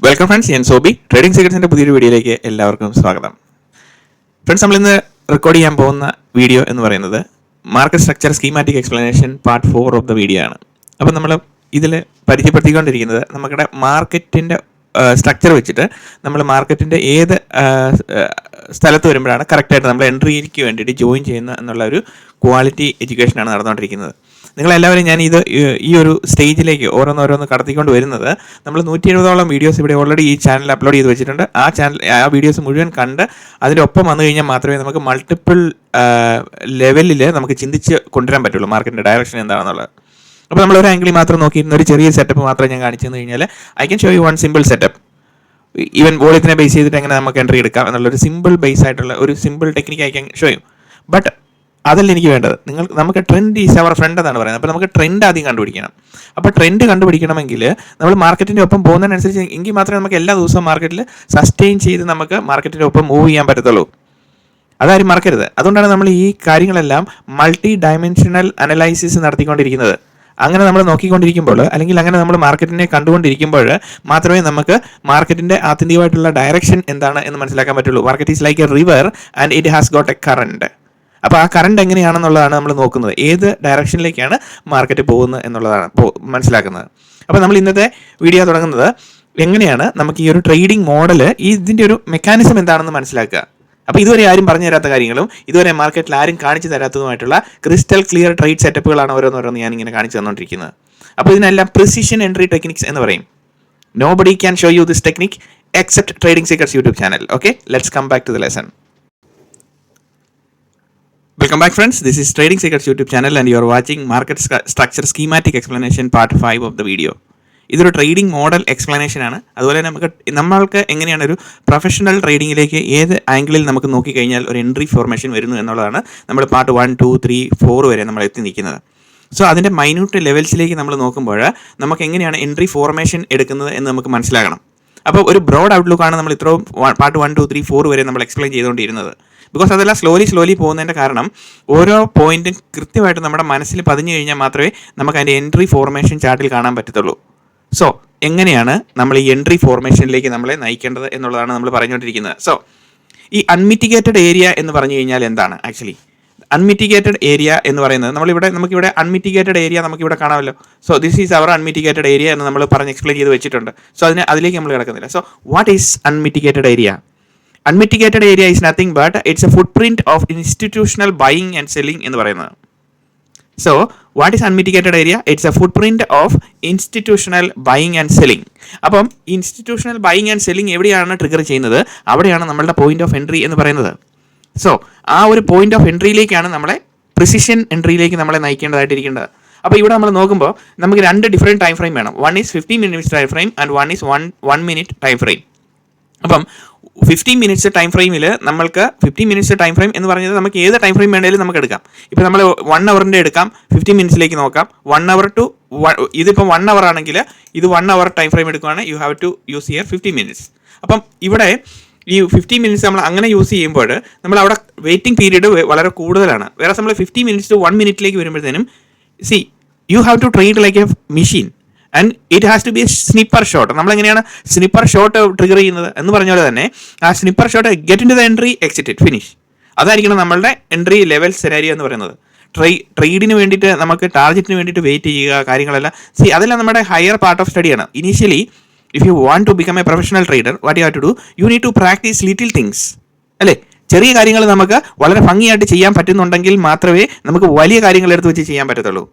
Welcome friends, ഞാൻ Sobi. Trading സീക്രട്സിന്റെ പുതിയൊരു വീഡിയോയിലേക്ക് എല്ലാവർക്കും സ്വാഗതം. ഫ്രണ്ട്സ്, നമ്മളിന്ന് റെക്കോർഡ് ചെയ്യാൻ പോകുന്ന വീഡിയോ എന്ന് പറയുന്നത് market structure schematic explanation part 4 of the video ആണ്. അപ്പം നമ്മൾ ഇതിൽ പരിചയപ്പെടുത്തിക്കൊണ്ടിരിക്കുന്നത് നമ്മുടെ മാർക്കറ്റിൻ്റെ സ്ട്രക്ചർ വെച്ചിട്ട് നമ്മൾ മാർക്കറ്റിൻ്റെ ഏത് സ്ഥലത്ത് വരുമ്പോഴാണ് കറക്റ്റായിട്ട് നമ്മൾ എൻട്രിക്ക് വേണ്ടിയിട്ട് ജോയിൻ ചെയ്യുന്നത് എന്നുള്ള ഒരു ക്വാളിറ്റി എഡ്യൂക്കേഷനാണ് നടന്നുകൊണ്ടിരിക്കുന്നത്. നിങ്ങളെല്ലാവരും ഞാൻ ഈ ഒരു സ്റ്റേജിലേക്ക് ഓരോന്നോരോന്ന് കടത്തിക്കൊണ്ട് വരുന്നത്, നമ്മൾ 170ഓളം വീഡിയോസ് ഇവിടെ ഓൾറെഡി ഈ ചാനൽ അപ്ലോഡ് ചെയ്ത് വെച്ചിട്ടുണ്ട്. ആ വീഡിയോസ് മുഴുവൻ കണ്ട് അതിൻ്റെ ഒപ്പം വന്നു കഴിഞ്ഞാൽ മാത്രമേ നമുക്ക് മൾട്ടിപ്പിൾ ലെവലിൽ നമുക്ക് ചിന്തിച്ച് കൊണ്ടുവരാൻ പറ്റുള്ളൂ മാർക്കറ്റിൻ്റെ ഡയറക്ഷൻ എന്താണെന്നുള്ളത്. അപ്പോൾ നമ്മൾ ഒരു ആംഗിളിൽ മാത്രം നോക്കിയിരുന്ന ഒരു ചെറിയ സെറ്റപ്പ് മാത്രം ഞാൻ കാണിച്ചു തന്നു കഴിഞ്ഞാൽ I can show you one simple setup. Even വോളിയത്തിനെ ബേസ് ചെയ്തിട്ട് എങ്ങനെ നമുക്ക് എൻട്രി എടുക്കാം എന്നുള്ളൊരു സിമ്പിൾ ബേസ് ആയിട്ടുള്ള ഒരു simple technique I can show U. But അതല്ല എനിക്ക് വേണ്ടത്. നമുക്ക് ട്രെൻഡ് ഈസ് അവർ ഫ്രണ്ട് എന്നാണ് പറയുന്നത്. അപ്പോൾ നമുക്ക് ട്രെൻഡ് ആദ്യം കണ്ടുപിടിക്കണം. അപ്പോൾ ട്രെൻഡ് കണ്ടുപിടിക്കണമെങ്കിൽ നമ്മൾ മാർക്കറ്റിൻ്റെ ഒപ്പം പോകുന്നതിനനുസരിച്ച് എങ്കിൽ മാത്രമേ നമുക്ക് എല്ലാ ദിവസവും മാർക്കറ്റിൽ സസ്റ്റെയിൻ ചെയ്ത് നമുക്ക് മാർക്കറ്റിൻ്റെ ഒപ്പം മൂവ് ചെയ്യാൻ പറ്റത്തുള്ളൂ. അതാരും മറക്കരുത്. അതുകൊണ്ടാണ് നമ്മൾ ഈ കാര്യങ്ങളെല്ലാം മൾട്ടി ഡയമെൻഷണൽ അനലൈസിസ് നടത്തിക്കൊണ്ടിരിക്കുന്നത്. അങ്ങനെ നമ്മൾ നോക്കിക്കൊണ്ടിരിക്കുമ്പോൾ, അല്ലെങ്കിൽ അങ്ങനെ നമ്മൾ മാർക്കറ്റിനെ കണ്ടുകൊണ്ടിരിക്കുമ്പോൾ മാത്രമേ നമുക്ക് മാർക്കറ്റിൻ്റെ ആത്യന്തികമായിട്ടുള്ള ഡയറക്ഷൻ എന്താണ് എന്ന് മനസ്സിലാക്കാൻ പറ്റുള്ളൂ. Market is like A river and it has got A current. അപ്പോൾ ആ കറണ്ട് എങ്ങനെയാണെന്നുള്ളതാണ് നമ്മൾ നോക്കുന്നത്. ഏത് ഡയറക്ഷനിലേക്കാണ് മാർക്കറ്റ് പോകുന്നത് എന്നുള്ളതാണ് മനസ്സിലാക്കുന്നത്. അപ്പോൾ നമ്മൾ ഇന്നത്തെ വീഡിയോ തുടങ്ങുന്നത് എങ്ങനെയാണ് നമുക്ക് ഈ ഒരു ട്രേഡിംഗ് മോഡൽ, ഇതിൻ്റെ ഒരു മെക്കാനിസം എന്താണെന്ന് മനസ്സിലാക്കുക. അപ്പോൾ ഇതുവരെ ആരും പറഞ്ഞു തരാത്ത കാര്യങ്ങളും ഇതുവരെ മാർക്കറ്റിൽ ആരും കാണിച്ചു തരാത്തതുമായിട്ടുള്ള ക്രിസ്റ്റൽ ക്ലിയർ ട്രേഡ് സെറ്റപ്പുകളാണ് ഓരോന്നോരോന്ന് ഞാനിങ്ങനെ കാണിച്ചു തന്നുകൊണ്ടിരിക്കുന്നത്. അപ്പോൾ ഇതിനെല്ലാം പ്രിസിഷൻ എൻട്രി ടെക്നിക്സ് എന്ന് പറയും. Nobody can show you this technique except Trading Secrets YouTube channel. Okay, let's come back to the lesson. Welcome back friends, this is Trading Secrets YouTube channel and you are watching Market Structure Schematic Explanation part 5 of the video. ഇതൊരു trading model explanation ആണ്. അതുപോലെ നമ്മൾക്ക് എങ്ങനെയാണ് ഒരു professional ട്രേഡിങ്ങിലേക്ക് ഏത് ആംഗിളിൽ നമുക്ക് നോക്കിക്കഴിഞ്ഞാൽ ഒരു എൻട്രി ഫോർമേഷൻ വരുന്നു എന്നുള്ളതാണ് നമ്മൾ പാർട്ട് 1, 2, 3, 4 വരെ നമ്മൾ എത്തി നിൽക്കുന്നത്. സോ അതിൻ്റെ മൈന്യൂട്ട് ലെവൽസിലേക്ക് നമ്മൾ നോക്കുമ്പോൾ നമുക്ക് എങ്ങനെയാണ് എൻട്രി ഫോർമേഷൻ എടുക്കുന്നത് എന്ന് നമുക്ക് മനസ്സിലാകണം. അപ്പോൾ ഒരു ബ്രോഡ് ഔട്ട്ലുക്കാണ് നമ്മൾ ഇത്രയും പാർട്ട് 1, 2, 3, 4 വരെ നമ്മൾ എക്സ്പ്ലെയിൻ ചെയ്തുകൊണ്ടിരുന്നത്. ബിക്കോസ് അതെല്ലാം സ്ലോലി പോകുന്നതിൻ്റെ കാരണം ഓരോ പോയിന്റും കൃത്യമായിട്ട് നമ്മുടെ മനസ്സിൽ പതിഞ്ഞു കഴിഞ്ഞാൽ മാത്രമേ നമുക്ക് അതിൻ്റെ എൻട്രി ഫോർമേഷൻ ചാർട്ടിൽ കാണാൻ പറ്റത്തുള്ളൂ. സോ എങ്ങനെയാണ് നമ്മൾ ഈ എൻട്രി ഫോർമേഷനിലേക്ക് നമ്മളെ നയിക്കേണ്ടത് എന്നുള്ളതാണ് നമ്മൾ പറഞ്ഞുകൊണ്ടിരിക്കുന്നത്. സോ ഈ അൺമിറ്റിഗേറ്റഡ് ഏരിയ എന്ന് പറഞ്ഞു കഴിഞ്ഞാൽ എന്താണ്? ആക്ച്വലി അൺമിറ്റിഗേറ്റഡ് ഏരിയ എന്ന് പറയുന്നത് നമുക്കിവിടെ അൺമിറ്റിഗേറ്റഡ് ഏരിയ നമുക്കിവിടെ കാണാമല്ലോ. So this is our unmitigated area എന്ന് നമ്മൾ പറഞ്ഞ് എക്സ്പ്ലെയിൻ ചെയ്ത് വെച്ചിട്ടുണ്ട്. സോ അതിലേക്ക് നമ്മൾ കിടക്കുന്നില്ല. So what is unmitigated area? Unmitigated area is nothing but it's a footprint of institutional buying and selling എന്ന് പറയുന്നത്. So what is unmitigated area? It's a footprint of institutional buying and selling. അപ്പം institutional buying and selling എവിടെയാണ് trigger ചെയ്യുന്നത്? അവിടെയാണ് നമ്മളുടെ point of entry എന്ന് പറയുന്നത്. So ആ ഒരു പോയിന്റ് ഓഫ് എൻട്രിയിലേക്കാണ് നമ്മളെ പ്രിസിഷൻ എൻട്രിയിലേക്ക് നമ്മളെ നയിക്കേണ്ടതായിട്ടിരിക്കേണ്ടത്. അപ്പോൾ ഇവിടെ നമ്മൾ നോക്കുമ്പോൾ നമുക്ക് 2 ഡിഫറെൻറ്റ് ടൈം ഫ്രെയിം വേണം. One is 15 minutes time frame and one is 1 minute time frame. അപ്പം 15 minutes ടൈം ഫ്രെയിമിൽ നമ്മൾക്ക് 15 minutes ടൈം ഫ്രെയിം എന്ന് പറഞ്ഞത് നമുക്ക് ഏത് ടൈം ഫ്രെയിം വേണമെങ്കിലും നമുക്ക് എടുക്കാം. ഇപ്പോൾ നമ്മൾ 1 hour എടുക്കാം, 15 minutesലേക്ക് നോക്കാം. 1 hour to ഇതിപ്പോൾ 1 hour ആണെങ്കിൽ ഇത് 1 hour ടൈം ഫ്രെയിം എടുക്കുകയാണെങ്കിൽ you have to use here 15 minutes. അപ്പം ഇവിടെ ഈ 15 minutes നമ്മൾ അങ്ങനെ യൂസ് ചെയ്യുമ്പോൾ നമ്മൾ അവിടെ വെയിറ്റിംഗ് പീരീഡ് വളരെ കൂടുതലാണ്. വേറെ നമ്മൾ 15 minutes to 1 minute വരുമ്പോഴത്തേനും you have to trade like a machine and it has to be a sniper shot. നമ്മളെങ്ങനെയാണ് സ്നിപ്പർ ഷോട്ട് ട്രിഗർ ചെയ്യുന്നത് എന്ന് പറഞ്ഞ പോലെ തന്നെ ആ sniper shot get into the entry, exit it, finish. അതായിരിക്കണം നമ്മളുടെ എൻട്രി ലെവൽ സെനാരിയോ എന്ന് പറയുന്നത്. ട്രേഡിന് വേണ്ടിയിട്ട് നമുക്ക് ടാർഗറ്റിന് വേണ്ടിയിട്ട് വെയിറ്റ് ചെയ്യുക, കാര്യങ്ങളെല്ലാം അതെല്ലാം നമ്മുടെ ഹയർ പാർട്ട് ഓഫ് സ്റ്റഡിയാണ്. Initially if you want to become a professional trader, what you have to do, you need to practice little things. അല്ലേ? ചെറിയ കാര്യങ്ങൾ നമുക്ക് വളരെ ഭംഗിയായിട്ട് ചെയ്യാൻ പറ്റുന്നുണ്ടെങ്കിൽ മാത്രമേ നമുക്ക് വലിയ കാര്യങ്ങൾ എടുത്ത് വെച്ച് ചെയ്യാൻ പറ്റത്തുള്ളൂ.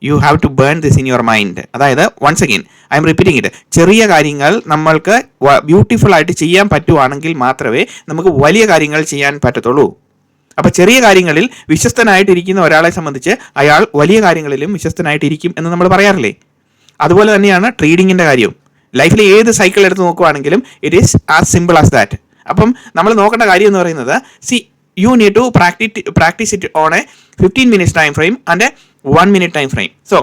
You have to burn this in your mind. അതായത് once again I'm repeating it, ചെറിയ കാര്യങ്ങൾ നമ്മൾക്ക് ബ്യൂട്ടിഫുൾ ആയിട്ട് ചെയ്യാൻ പറ്റുവാണെങ്കിൽ മാത്രമേ നമുക്ക് വലിയ കാര്യങ്ങൾ ചെയ്യാൻ പറ്റത്തുള്ളൂ. അപ്പോൾ ചെറിയ കാര്യങ്ങളിൽ വിശ്വസ്തനായിട്ടിരിക്കുന്ന ഒരാളെ സംബന്ധിച്ച് അയാൾ വലിയ കാര്യങ്ങളിലും വിശ്വസ്തനായിട്ടിരിക്കും എന്ന് നമ്മൾ പറയാറില്ലേ? അതുപോലെ തന്നെയാണ് ട്രേഡിങ്ങിൻ്റെ കാര്യവും. ലൈഫിലെ ഏത് സൈക്കിൾ എടുത്ത് നോക്കുവാണെങ്കിലും it is as simple as that. അപ്പം നമ്മൾ നോക്കേണ്ട കാര്യം എന്ന് പറയുന്നത് you need to practice it on a 15 minutes time frame and a 1 minute time frame. So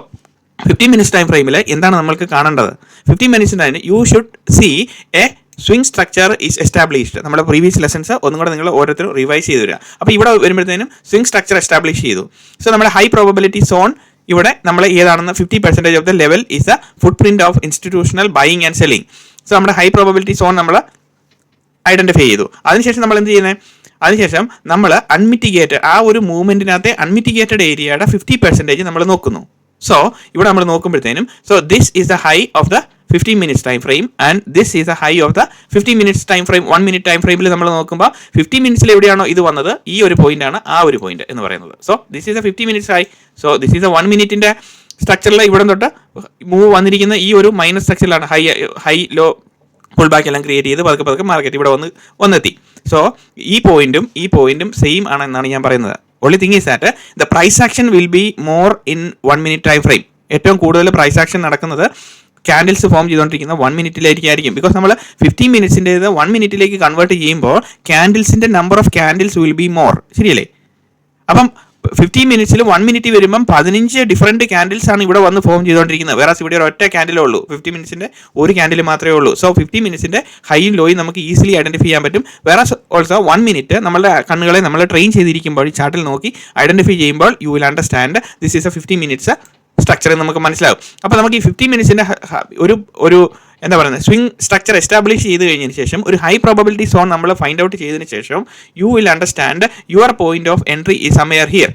15 minutes time frame എന്താണ് നമ്മൾക്ക് കാണേണ്ടത്? 15 minutes you should see a swing structure is established. നമ്മുടെ പ്രീവിയസ് ലെസൺസ് ഒന്നും കൂടെ നിങ്ങൾ ഓരോരുത്തരും റിവൈസ് ചെയ്ത് വരിക. അപ്പോൾ ഇവിടെ വരുമ്പോഴത്തേനും സ്വിംഗ് സ്ട്രക്ചർ എസ്റ്റാബ്ലിഷ് ചെയ്തു. സോ നമ്മുടെ ഹൈ പ്രോബബിലിറ്റി സോൺ ഇവിടെ നമ്മൾ ഏതാണെന്ന് 50% of the level is the footprint of institutional buying and selling. So നമ്മുടെ ഹൈ പ്രോബബിലിറ്റി സോൺ നമ്മൾ ഐഡന്റിഫൈ ചെയ്തു. അതിനുശേഷം നമ്മൾ എന്ത് ചെയ്യുന്നത്? അതിനുശേഷം നമ്മൾ അൺമിറ്റിഗേറ്റഡ് ആ ഒരു മൂവ്മെന്റിനകത്തെ അൺമിറ്റിഗേറ്റഡ് ഏരിയയുടെ 50% നമ്മൾ നോക്കുന്നു. സോ ഇവിടെ നമ്മൾ നോക്കുമ്പോഴത്തേനും so this is the high of the 15 minutes time frame and this is the high of the 15 minutes time frame. 1 minute time ഫ്രെയിമിൽ നമ്മൾ നോക്കുമ്പോൾ 50 minutes എവിടെയാണോ ഇത് വന്നത് ഈ ഒരു പോയിന്റ് ആണ് ആ ഒരു പോയിന്റ് എന്ന് പറയുന്നത്. So this is the 50 minutes high. So this is the 1 minute സ്ട്രക്ചറിൽ ഇവിടെ തൊട്ട് മൂവ് വന്നിരിക്കുന്ന ഈ ഒരു മൈനസ് സ്ട്രക്ചറിലാണ് ഹൈ ലോ പുൾ ബാക്ക് എല്ലാം ക്രിയേറ്റ് ചെയ്ത് പതുക്കെ മാർക്കറ്റ് ഇവിടെ വന്നെത്തി. സോ ഈ പോയിന്റും സെയിം ആണ് എന്നാണ് ഞാൻ പറയുന്നത്. only thing is that the price action will be more in 1 minute time frame. ഏറ്റവും കൂടുതൽ പ്രൈസ് ആക്ഷൻ നടക്കുന്നത് ക്യാൻഡിൽസ് ഫോം ചെയ്തുകൊണ്ടിരിക്കുന്ന 1 minute ബിക്കോസ് നമ്മൾ 15 minutesൻ്റേത് 1 minute കൺവേർട്ട് ചെയ്യുമ്പോൾ ക്യാൻഡിൽസിന്റെ number of candles will be more. ശരിയല്ലേ? അപ്പം 15 minutes 1 minute വരുമ്പം 15 ഡിഫറെൻറ്റ് ക്യാൻഡിൽസ് ആണ് ഇവിടെ വന്ന് ഫോം ചെയ്തുകൊണ്ടിരിക്കുന്നത്. വേറെ ഇവിടെ ഒരു ഒറ്റ ക്യാൻഡിലേ ഉള്ളൂ, 50 minutesൻ്റെ ഒരു ക്യാൻഡിൽ മാത്രമേ ഉള്ളൂ. സോ 50 minutesൻ്റെ ഹൈയും ലോയും നമുക്ക് ഈസിലി ഐഡന്റിഫൈ ചെയ്യാൻ പറ്റും. വേറെ ഓൾസോ 1 minute നമ്മളുടെ കണ്ണുകളെ നമ്മൾ ട്രെയിൻ ചെയ്തിരിക്കുമ്പോൾ ഈ ചാർട്ടിൽ നോക്കി ഐഡന്റിഫൈ ചെയ്യുമ്പോൾ U will understand this is A 50 minutes structure നമുക്ക് മനസ്സിലാവും. അപ്പോൾ നമുക്ക് ഈ 50 minutesൻ്റെ ഒരു എന്താ പറയുന്നത് സ്വിംഗ് സ്ട്രക്ചർ എസ്റ്റാബ്ലിഷ് ചെയ്ത് കഴിഞ്ഞതിന് ശേഷം ഒരു ഹൈ പ്രോബബിലിറ്റി സോൺ നമ്മൾ ഫൈൻഡ് ഔട്ട് ചെയ്തതിന് ശേഷം you will understand your point of entry is somewhere here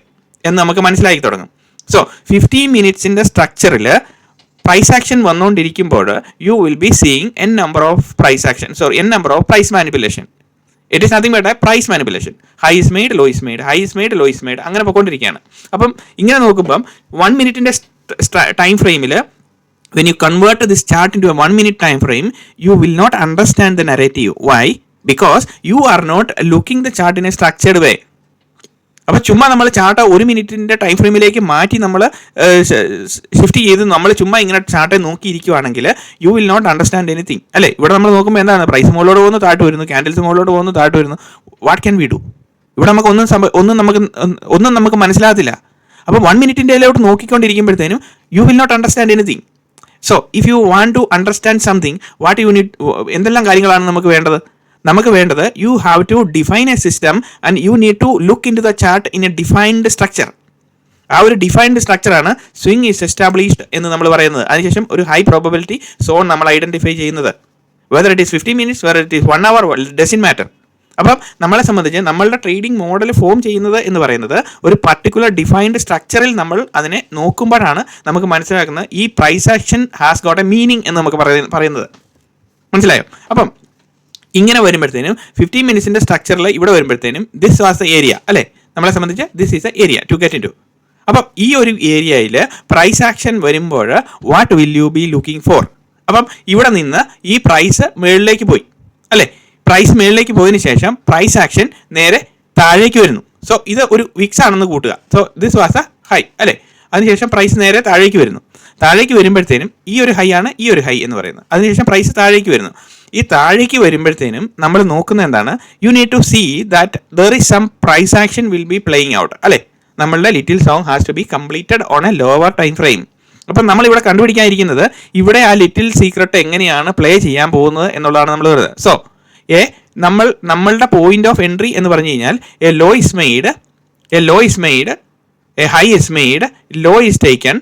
എന്ന് നമുക്ക് മനസ്സിലാക്കി തുടങ്ങും. സോ 15 minutesൻ്റെ സ്ട്രക്ചറിൽ പ്രൈസ് ആക്ഷൻ വന്നുകൊണ്ടിരിക്കുമ്പോൾ you will be seeing n number of price action, n number of price manipulation. It is nothing but price manipulation. High is made, low is made, high is made, low is made, അങ്ങനെ പോയിക്കൊണ്ടിരിക്കുകയാണ്. അപ്പം ഇങ്ങനെ നോക്കുമ്പം 1 minute time ഫ്രെയിമിൽ when you convert this chart into a 1 minute time frame, you will not understand the narrative. Why? Because you are not looking the chart in a structured way. അപ്പോൾ ചുമ്മാ നമ്മൾ chart 1 minute time ഫ്രെയിമിലേക്ക് മാറ്റി നമ്മൾ shift ചെയ്ത് നമ്മൾ ചുമ്മാ ഇങ്ങനെ ചാർട്ടെ നോക്കിയിരിക്കുവാണെങ്കിൽ you will not understand anything. അല്ലേ? ഇവിടെ നമ്മൾ നോക്കുമ്പോൾ എന്താണ് പ്രൈസ് മുകളിലോട്ട് പോകുന്നു, താഴ്ത്ത് വരുന്നു, ക്യാൻഡിൽസ് മുകളിലോട്ട് പോകുന്നു, താഴ്ത്ത് വരുന്നു. What can we do? ഇവിടെ നമുക്ക് ഒന്നും നമുക്ക് മനസ്സിലാകത്തില്ല. അപ്പോൾ 1 minute നോക്കിക്കൊണ്ടിരിക്കുമ്പോഴത്തേനും you will not understand anything. So if you want to understand something what you need, എന്തെല്ലാം കാര്യങ്ങളാണ് നമുക്ക് വേണ്ടത് you have to define a system and you need to look into the chart in a defined structure. ആ ഒരു defined സ്ട്രക്ചറാണ് swing is established എന്ന് നമ്മൾ പറയുന്നത്. അതിനുശേഷം ഒരു ഹൈ പ്രോബബിലിറ്റി സോൺ നമ്മൾ ഐഡന്റിഫൈ ചെയ്യുന്നത്. Whether it is 50 minutes, whether it is 1 hour, doesn't matter. അപ്പം നമ്മളെ സംബന്ധിച്ച് നമ്മളുടെ ട്രേഡിംഗ് മോഡൽ ഫോം ചെയ്യുന്നത് എന്ന് പറയുന്നത് ഒരു പർട്ടിക്കുലർ ഡിഫൈൻഡ് സ്ട്രക്ചറിൽ നമ്മൾ അതിനെ നോക്കുമ്പോഴാണ് നമുക്ക് മനസ്സിലാക്കുന്നത് ഈ price action has got a meaning എന്ന് നമുക്ക് പറയുന്നത്. മനസ്സിലായോ? അപ്പം ഇങ്ങനെ വരുമ്പോഴത്തേനും 15 minutesൻ്റെ സ്ട്രക്ചറിൽ ഇവിടെ വരുമ്പോഴത്തേനും ദിസ് വാസ് ദ ഏരിയ. അല്ലേ? നമ്മളെ സംബന്ധിച്ച് this is a area to get into. അപ്പം ഈ ഒരു ഏരിയയിൽ പ്രൈസ് ആക്ഷൻ വരുമ്പോൾ what will you be looking for? അപ്പം ഇവിടെ നിന്ന് ഈ പ്രൈസ് മുകളിലേക്ക് പോയി. അല്ലേ? പ്രൈസ് മുകളിലേക്ക് പോയതിന് ശേഷം പ്രൈസ് ആക്ഷൻ നേരെ താഴേക്ക് വരുന്നു. സോ ഇത് ഒരു വിക്സ് ആണെന്ന് കൂട്ടുക. So this was A high. അല്ലേ? അതിനുശേഷം പ്രൈസ് നേരെ താഴേക്ക് വരുമ്പോഴത്തേനും ഈ ഒരു ഹൈ ആണ് ഈ ഒരു ഹൈ എന്ന് പറയുന്നത്. അതിനുശേഷം പ്രൈസ് താഴേക്ക് വരുന്നു. ഈ താഴേക്ക് വരുമ്പോഴത്തേനും നമ്മൾ നോക്കുന്നത് എന്താണ്? You need to see that there is some price action will be playing out. അല്ലേ? നമ്മളുടെ little song has to be completed on a lower time frame. അപ്പം നമ്മളിവിടെ കണ്ടുപിടിക്കാനിരിക്കുന്നത് ഇവിടെ ആ ലിറ്റിൽ സീക്രട്ട് എങ്ങനെയാണ് പ്ലേ ചെയ്യാൻ പോകുന്നത് എന്നുള്ളതാണ് നമ്മൾ പറയുന്നത്. സോ നമ്മളുടെ പോയിന്റ് ഓഫ് എൻട്രി എന്ന് പറഞ്ഞു കഴിഞ്ഞാൽ a low is made, a high is made, low is taken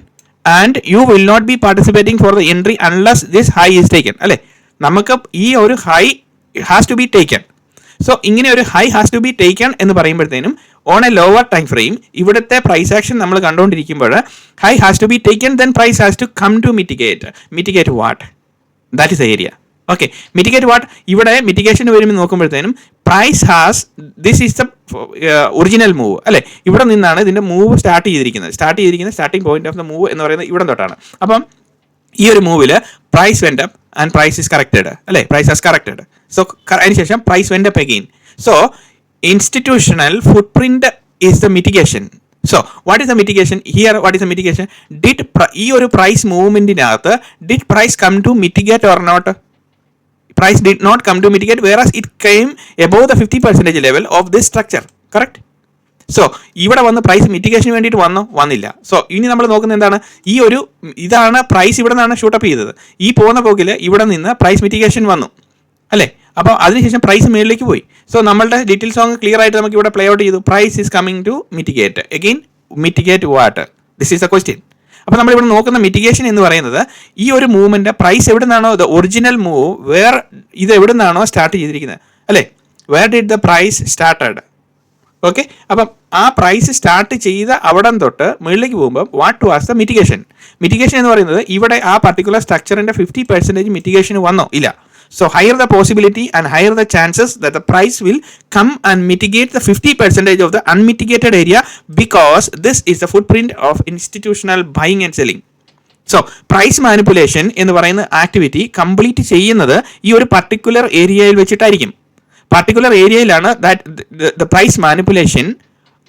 and you will not be participating for the entry unless this high is taken. അല്ലേ? നമുക്ക് ഈ ഒരു high has to be taken. So ഇങ്ങനെ ഒരു high has to be taken എന്ന് പറയുമ്പോഴത്തേനും on a lower time frame ഇവിടുത്തെ price action നമ്മൾ കണ്ടുകൊണ്ടിരിക്കുമ്പോൾ high has to be taken, then price has to come to mitigate what? That is the area. Okay, mitigate what? ഇവിടെ mitigation വരുമ്പോൾ നോക്കുമ്പോഴത്തേനും price has this is the original move. അല്ലേ? ഇവിടെ നിന്നാണ് ഇതിൻ്റെ മൂവ് സ്റ്റാർട്ട് ചെയ്തിരിക്കുന്നത്. Starting point of the move എന്ന് പറയുന്നത് ഇവിടെ തൊട്ടാണ്. അപ്പം ഈ ഒരു മൂവിൽ price went up and price is corrected. അല്ലേ? Price has corrected. സോ അതിനുശേഷം price went up again. So institutional footprint is the mitigation. So what is the mitigation here? What is the mitigation? ഈ ഒരു price മൂവ്മെന്റിനകത്ത് did price come to mitigate or not? Price did not come to mitigate, whereas it came above the 50% level of this structure. Correct? So ഇവിടെ വന്ന് price മിറ്റിഗേഷന് വേണ്ടിയിട്ട് വന്നില്ല. So ഇനി നമ്മൾ നോക്കുന്നത് എന്താണ്? ഇതാണ് പ്രൈസ് ഇവിടെ നിന്നാണ് ഷൂട്ടപ്പ് ചെയ്തത്. ഈ പോകുന്ന പോക്കിൽ ഇവിടെ നിന്ന് പ്രൈസ് മിറ്റിഗേഷൻ വന്നു. അല്ലേ? അപ്പോൾ അതിനുശേഷം പ്രൈസ് മേളിലേക്ക് പോയി. സോ നമ്മളുടെ ലിറ്റിൽ സോങ് ക്ലിയർ ആയിട്ട് നമുക്ക് ഇവിടെ പ്ലേ ഔട്ട് ചെയ്തു. Price is coming to mitigate. Again mitigate what? This is a question. അപ്പോൾ നമ്മളിവിടെ നോക്കുന്ന മിറ്റിഗേഷൻ എന്ന് പറയുന്നത് ഈ ഒരു മൂവ്മെൻറ്റ് പ്രൈസ് എവിടെ നിന്നാണോ ദ ഒറിജിനൽ മൂവ് ഇത് എവിടെ നിന്നാണോ സ്റ്റാർട്ട് ചെയ്തിരിക്കുന്നത് അല്ലേ, where did the price started. Okay, അപ്പം ആ പ്രൈസ് സ്റ്റാർട്ട് ചെയ്ത അവിടം തൊട്ട് മുകളിലേക്ക് പോകുമ്പോൾ what was the mitigation. Mitigation എന്ന് പറയുന്നത് ഇവിടെ ആ പർട്ടിക്കുലർ സ്ട്രക്ചറിൻ്റെ 50% മിറ്റിഗേഷൻ വന്നോ ഇല്ല. So higher the possibility and higher the chances that the price will come and mitigate the 50% of the unmitigated area, because this is the footprint of institutional buying and selling. So price manipulation എന്ന് പറയുന്ന activity complete ചെയ്യുന്നത് ഈ ഒരു particular ഏരിയയിൽ വെച്ചിട്ടായിരിക്കും. Particular ഏരിയയിലാണ് the price manipulation.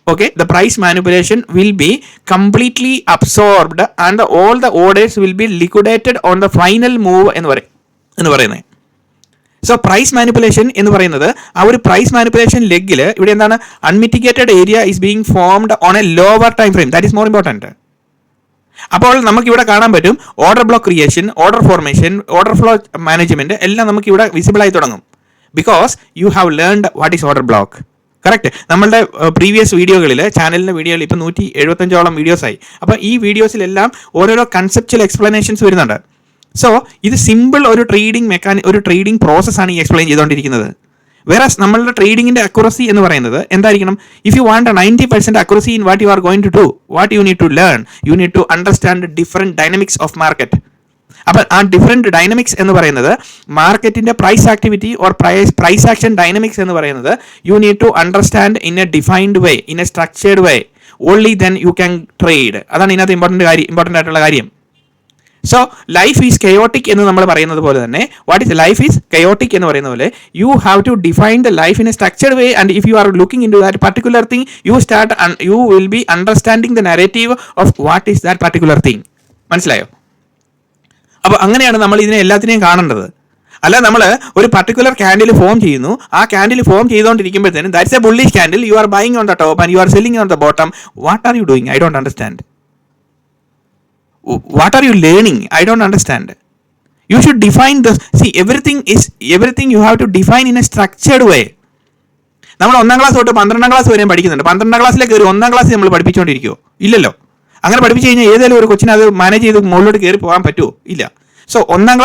Okay, the price manipulation will be completely absorbed and all the orders will be liquidated on the final move എന്ന് പറയുന്നത്. സോ പ്രൈസ് മാനിപ്പുലേഷൻ എന്ന് പറയുന്നത് ആ ഒരു പ്രൈസ് മാനിപ്പുലേഷൻ ലെഗിൽ ഇവിടെ എന്താണ്, unmitigated area is being formed on a lower time frame. That is more important. അപ്പോൾ നമുക്കിവിടെ കാണാൻ പറ്റും order block creation, order formation, order flow management എല്ലാം നമുക്കിവിടെ വിസിബിൾ ആയി തുടങ്ങും. Because you have learned what is order block. Correct. നമ്മളുടെ previous വീഡിയോകളിൽ, ചാനലിൻ്റെ വീഡിയോയിൽ ഇപ്പോൾ 175ഓളം വീഡിയോസായി. അപ്പോൾ ഈ വീഡിയോസിലെല്ലാം ഓരോരോ കൺസെപ്ച്വൽ എക്സ്പ്ലനേഷൻസ് വരുന്നുണ്ട്. സോ ഇത് സിമ്പിൾ ഒരു ട്രേഡിംഗ് പ്രോസസ്സാണ് ഈ എക്സ്പ്ലെയിൻ ചെയ്തുകൊണ്ടിരിക്കുന്നത്. വേറെ നമ്മളുടെ ട്രേഡിങ്ങിൻ്റെ അക്യുറസി എന്ന് പറയുന്നത് എന്തായിരിക്കണം? If you want 90% accuracy in what you are going to do, what you need to learn, you need to understand different dynamics of market. അപ്പം ആ ഡിഫറെൻറ്റ് ഡൈനമിക്സ് എന്ന് പറയുന്നത് മാർക്കറ്റിൻ്റെ price activity or price action dynamics എന്ന് പറയുന്നത് you need to understand in a defined way, in a structured way. Only then you can trade. അതാണ് ഇതിനകത്ത് important ആയിട്ടുള്ള കാര്യം. സോ ലൈഫ് ഈസ് കയോട്ടിക് എന്ന് നമ്മൾ പറയുന്നത് പോലെ തന്നെ, what is life is chaotic എന്ന് പറയുന്ന പോലെ you have to define the life in a structured way. And if you are looking into that particular thing, you will be understanding the narrative of what is that particular thing. മനസ്സിലായോ? അപ്പോൾ അങ്ങനെയാണ് നമ്മൾ ഇതിനെ എല്ലാത്തിനെയും കാണേണ്ടത്. അല്ല നമ്മൾ ഒരു പർട്ടിക്കുലർ ക്യാൻഡിൽ ഫോം ചെയ്യുന്നു, ആ ക്യാൻഡിൽ ഫോം ചെയ്തുകൊണ്ടിരിക്കുമ്പോഴത്തേനും that's a bullish candle, you are buying on the top and you are selling on the bottom. What are you doing? I don't understand. What are you learning? I don't understand. You should define the, see, everything you have to define in a structured way. നമ്മൾ 1ാം class തൊട്ട് 12ാം class വരെയും പഠിക്കുന്നുണ്ട്. 12ാം ക്ലാസ്സിലേക്ക് ഒരു 1ാം class നമ്മൾ പഠിപ്പിച്ചുകൊണ്ടിരിക്കുമോ? ഇല്ലല്ലോ. അങ്ങനെ പഠിപ്പിച്ചു കഴിഞ്ഞാൽ ഏതെങ്കിലും ഒരു കൊച്ചിന് അത് മാനേജ് ചെയ്ത് മുകളിലോട്ട് കയറി പോകാൻ പറ്റുമോ? ഇല്ല. സോ 1ാം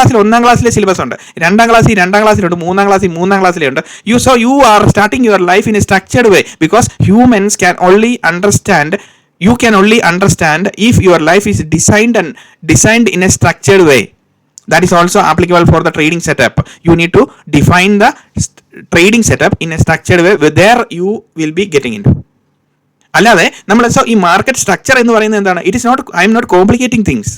ക്ലാസ്സിലെ സിലബസ് ഉണ്ട്, 2ാം ക്ലാസ്സിലുണ്ട്, 3ാം ക്ലാസ്സിലുണ്ട്. You are starting your life in a structured way, because humans can only understand, you can only understand if your life is designed in a structured way. That is also applicable for the trading setup. You need to define the trading setup in a structured way, where there you will be getting into. അല്ലാതെ നമ്മൾ ഈ market structure എന്ന് പറയുന്നത് എന്താണ്? It is not, I'm not complicating things.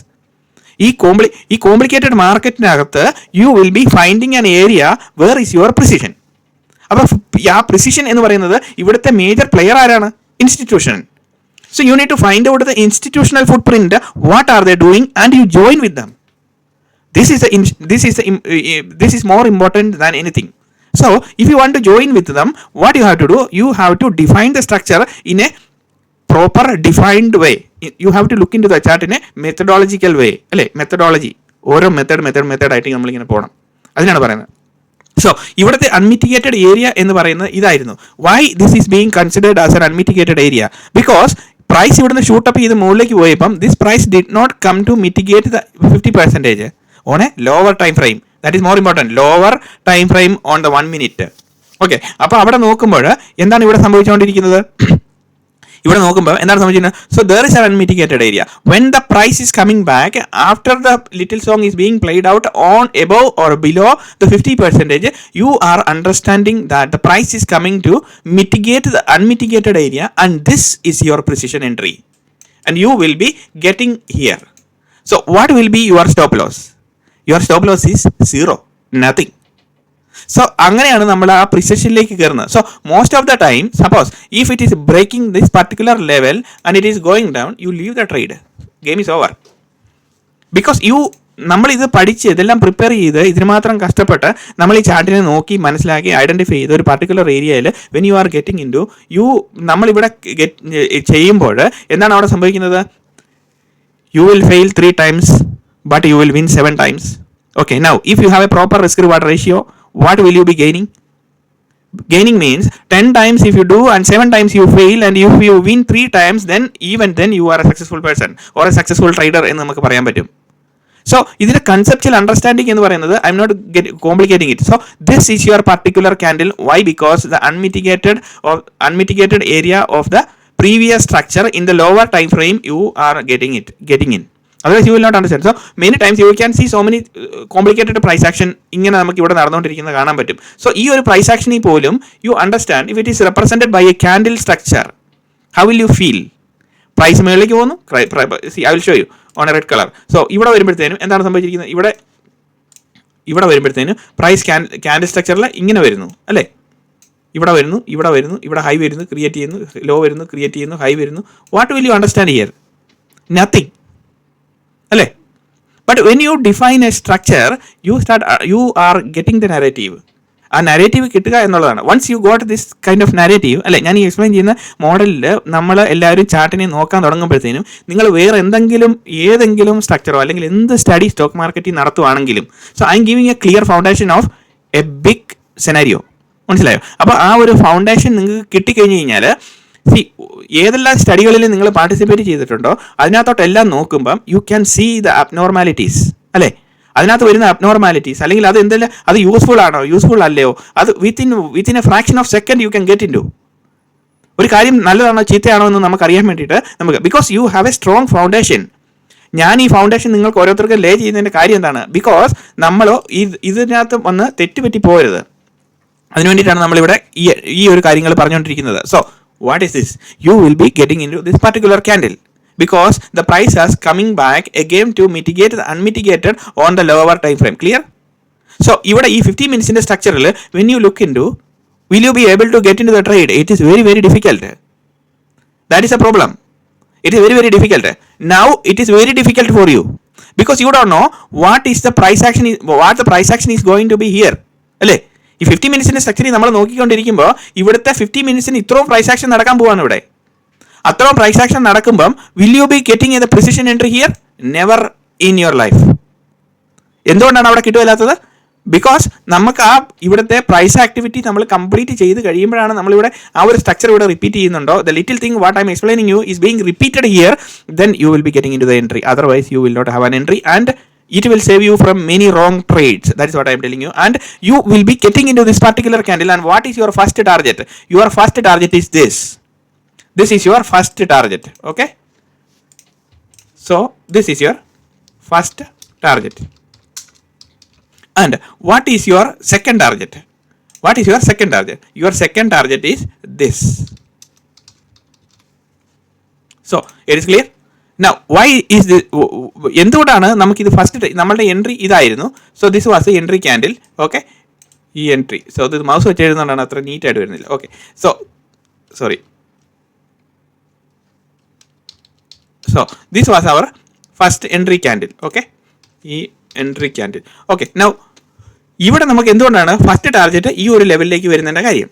ഈ complicated മാർക്കറ്റിനകത്ത് you will be finding an area where is your precision. അപ്പോൾ ആ പ്രിസിഷൻ എന്ന് പറയുന്നത് ഇവിടുത്തെ മേജർ പ്ലെയർ ആരാണ്? Institution. So you need to find out the institutional footprint, what are they doing, and you join with them. This is more important than anything. So if you want to join with them, what you have to do, you have to define the structure in a proper defined way. You have to look into the chart in a methodological way. അല്ലേ, methodology, ഓരോ method ആയിട്ട് നമ്മളിങ്ങനെ പോകണം. അതിനാണ് പറയുന്നത്. So ഇവിടുത്തെ അൺമിറ്റിഗേറ്റഡ് area എന്ന് പറയുന്നത് ഇതായിരുന്നു. Why this is being considered as an unmitigated area? Because price ഇവിടുന്ന് ഷൂട്ടപ്പ് ചെയ്ത് മുകളിലേക്ക് പോയപ്പം this price did not come to mitigate the 50% on a lower time frame. That is more important. Lower time frame on the 1 minute. Okay, അപ്പോൾ അവിടെ നോക്കുമ്പോൾ എന്താണ് ഇവിടെ സംഭവിച്ചുകൊണ്ടിരിക്കുന്നത്? ഇവിടെ നോക്കുമ്പോൾ എന്താണ് സംഭവിക്കുന്നത്? So there is an unmitigated area. When the price is coming back after the little song is being played out on above or below the 50%, you are understanding that the price is coming to mitigate the unmitigated area, and this is your precision entry, and you will be getting here. So what will be your stop loss? Your stop loss is 0, nothing. So അങ്ങനെയാണ് നമ്മൾ ആ പ്രിസിഷനിലേക്ക് കയറുന്നത്. So most of the time, suppose if it is breaking this particular level and it is going down, you leave the trade, game is over. Because നമ്മളിത് പഠിച്ച് ഇതെല്ലാം prepare ചെയ്ത് ഇതിന് മാത്രം കഷ്ടപ്പെട്ട് നമ്മൾ ഈ ചാർട്ടിനെ നോക്കി മനസ്സിലാക്കി ഐഡൻറ്റിഫൈ ചെയ്ത് ഒരു പർട്ടിക്കുലർ ഏരിയയിൽ when you are getting into നമ്മളിവിടെ ചെയ്യുമ്പോൾ എന്താണ് അവിടെ സംഭവിക്കുന്നത്? You will fail 3 times, but you will win 7 times. Okay, now if you have a proper risk reward ratio, what will you be gaining? Gaining means 10 times if you do and 7 times you fail, and if you win 3 times, then even then you are a successful person or a successful trader എന്ന് നമുക്ക് പറയാൻ പറ്റും. So ഇതിന്റെ conceptual understanding എന്ന് പറയുന്നത്, I'm not complicating it. So this is your particular candle. Why? Because the unmitigated area of the previous structure in the lower time frame you are getting in. Otherwise you will not understand. So many times you can see so many complicated price action ഇങ്ങനെ നമുക്ക് ഇവിടെ നടന്നുകൊണ്ടിരിക്കുന്നത് കാണാൻ പറ്റും. So ഈ ഒരു price ആക്ഷനിൽ പോലും you understand if it is represented by a candle structure, how will you feel? Price മേളിലേക്ക് പോകുന്നു. See, I will show you on a red color. So ഇവിടെ വരുമ്പോഴത്തേനും എന്താണ് സംഭവിച്ചിരിക്കുന്നത്? ഇവിടെ വരുമ്പോഴത്തേനും പ്രൈസ് ക്യാൻഡിൽ സ്ട്രക്ചറിൽ ഇങ്ങനെ വരുന്നു അല്ലേ? ഇവിടെ വരുന്നു, ഇവിടെ ഹൈ വരുന്നു, ക്രിയേറ്റ് ചെയ്യുന്നു, ലോ വരുന്നു, ക്രിയേറ്റ് ചെയ്യുന്നു, ഹൈ വരുന്നു. What will you understand here? Nothing അല്ലേ? But when you define a structure you are getting the narrative. ആ നരേറ്റീവ് കിട്ടുക എന്നുള്ളതാണ്. Once you got this kind of narrative അല്ലേ, ഞാൻ ഈ എക്സ്പ്ലെയിൻ ചെയ്യുന്ന മോഡലിൽ നമ്മൾ എല്ലാവരും ചാർട്ടിനെ നോക്കാൻ തുടങ്ങുമ്പോഴത്തേനും നിങ്ങൾ വേറെ ഏതെങ്കിലും സ്ട്രക്ചറോ അല്ലെങ്കിൽ എന്ത് സ്റ്റഡി സ്റ്റോക്ക് മാർക്കറ്റിൽ നടത്തുവാണെങ്കിലും, so I'm giving a clear foundation of a big scenario. മനസ്സിലായോ? അപ്പോൾ ആ ഒരു ഫൗണ്ടേഷൻ നിങ്ങൾക്ക് കിട്ടിക്കഴിഞ്ഞ് കഴിഞ്ഞാൽ, ഏതെല്ലാം സ്റ്റഡികളിൽ നിങ്ങൾ പാർട്ടിസിപ്പേറ്റ് ചെയ്തിട്ടുണ്ടോ അതിനകത്തോട്ടെല്ലാം നോക്കുമ്പം you can see the abnormalities അല്ലേ? അതിനകത്ത് വരുന്ന അബ്നോർമാലിറ്റീസ് അല്ലെങ്കിൽ അത് എന്തെല്ലാം, അത് യൂസ്ഫുൾ ആണോ യൂസ്ഫുൾ അല്ലയോ, അത് within a fraction of second you can get into. ഒരു കാര്യം നല്ലതാണോ ചീത്തയാണോ എന്ന് നമുക്കറിയാൻ വേണ്ടിയിട്ട് because you have a strong foundation. ഞാൻ ഈ ഫൗണ്ടേഷൻ നിങ്ങൾക്ക് ഓരോരുത്തർക്ക് ലേ ചെയ്യുന്നതിൻ്റെ കാര്യം എന്താണ്? ബിക്കോസ് നമ്മളോ ഇതിനകത്ത് വന്ന് തെറ്റുപറ്റി പോകരുത്. അതിനുവേണ്ടിയിട്ടാണ് നമ്മളിവിടെ ഈ ഒരു കാര്യങ്ങൾ പറഞ്ഞുകൊണ്ടിരിക്കുന്നത്. So what is this? You will be getting into this particular candle because the price has coming back again to mitigate the unmitigated on the lower time frame. Clear? So ഇവിടെ ഈ 50 മിനിറ്റ്സിൻ്റെ സ്ട്രക്ചറിൽ when you look into, will you be able to get into the trade? It is very very difficult. That is a problem. It is very very difficult. Now it is very difficult for you because you don't know what the price action is going to be here. അല്ലേ? ഈ 50 മിനിറ്റ്സിൻ്റെ സ്ട്രക്ചറിൽ നമ്മൾ നോക്കിക്കൊണ്ടിരിക്കുമ്പോൾ ഇവിടുത്തെ 50 മിനിറ്റ്സിന് ഇത്രയും price action നടക്കാൻ പോവാണ്. ഇവിടെ അത്രയും പ്രൈസ് ആക്ഷൻ നടക്കുമ്പം will you be getting a precision entry here? Never in your life. എന്തുകൊണ്ടാണ് അവിടെ കിട്ടുകയില്ലാത്തത്? ബിക്കോസ് നമുക്ക് ഇവിടുത്തെ പ്രൈസ് ആക്ടിവിറ്റി നമ്മൾ കംപ്ലീറ്റ് ചെയ്ത് കഴിയുമ്പോഴാണ് നമ്മളിവിടെ ആ ഒരു സ്ട്രക്ചർ ഇവിടെ റിപ്പീറ്റ് ചെയ്യുന്നുണ്ടോ, the little thing what I'm explaining you is being repeated here, then you will be getting into the entry. Otherwise you will not have an entry and it will save you from many wrong trades. That is what I am telling you. And you will be getting into this particular candle. And what is your first target? Your first target is this. This is your first target. Okay? So this is your first target. And what is your second target? What is your second target? Your second target is this. So it is clear? Now why is this? എന്തുകൊണ്ടാണ് നമുക്കിത് first നമ്മളുടെ entry ഇതായിരുന്നു. So this was a entry candle. Okay, ഈ entry. So ഇത് mouse വെച്ച് എഴുതുന്നതുകൊണ്ടാണ് അത്ര നീറ്റായിട്ട് വരുന്നില്ല. Okay, so sorry. So this was our first entry candle. Okay, ഈ എൻട്രി ക്യാൻഡിൽ. ഓക്കെ, നൗ ഇവിടെ നമുക്ക് എന്തുകൊണ്ടാണ് ഫസ്റ്റ് ടാർഗറ്റ് ഈ ഒരു ലെവലിലേക്ക് വരുന്നതിൻ്റെ കാര്യം?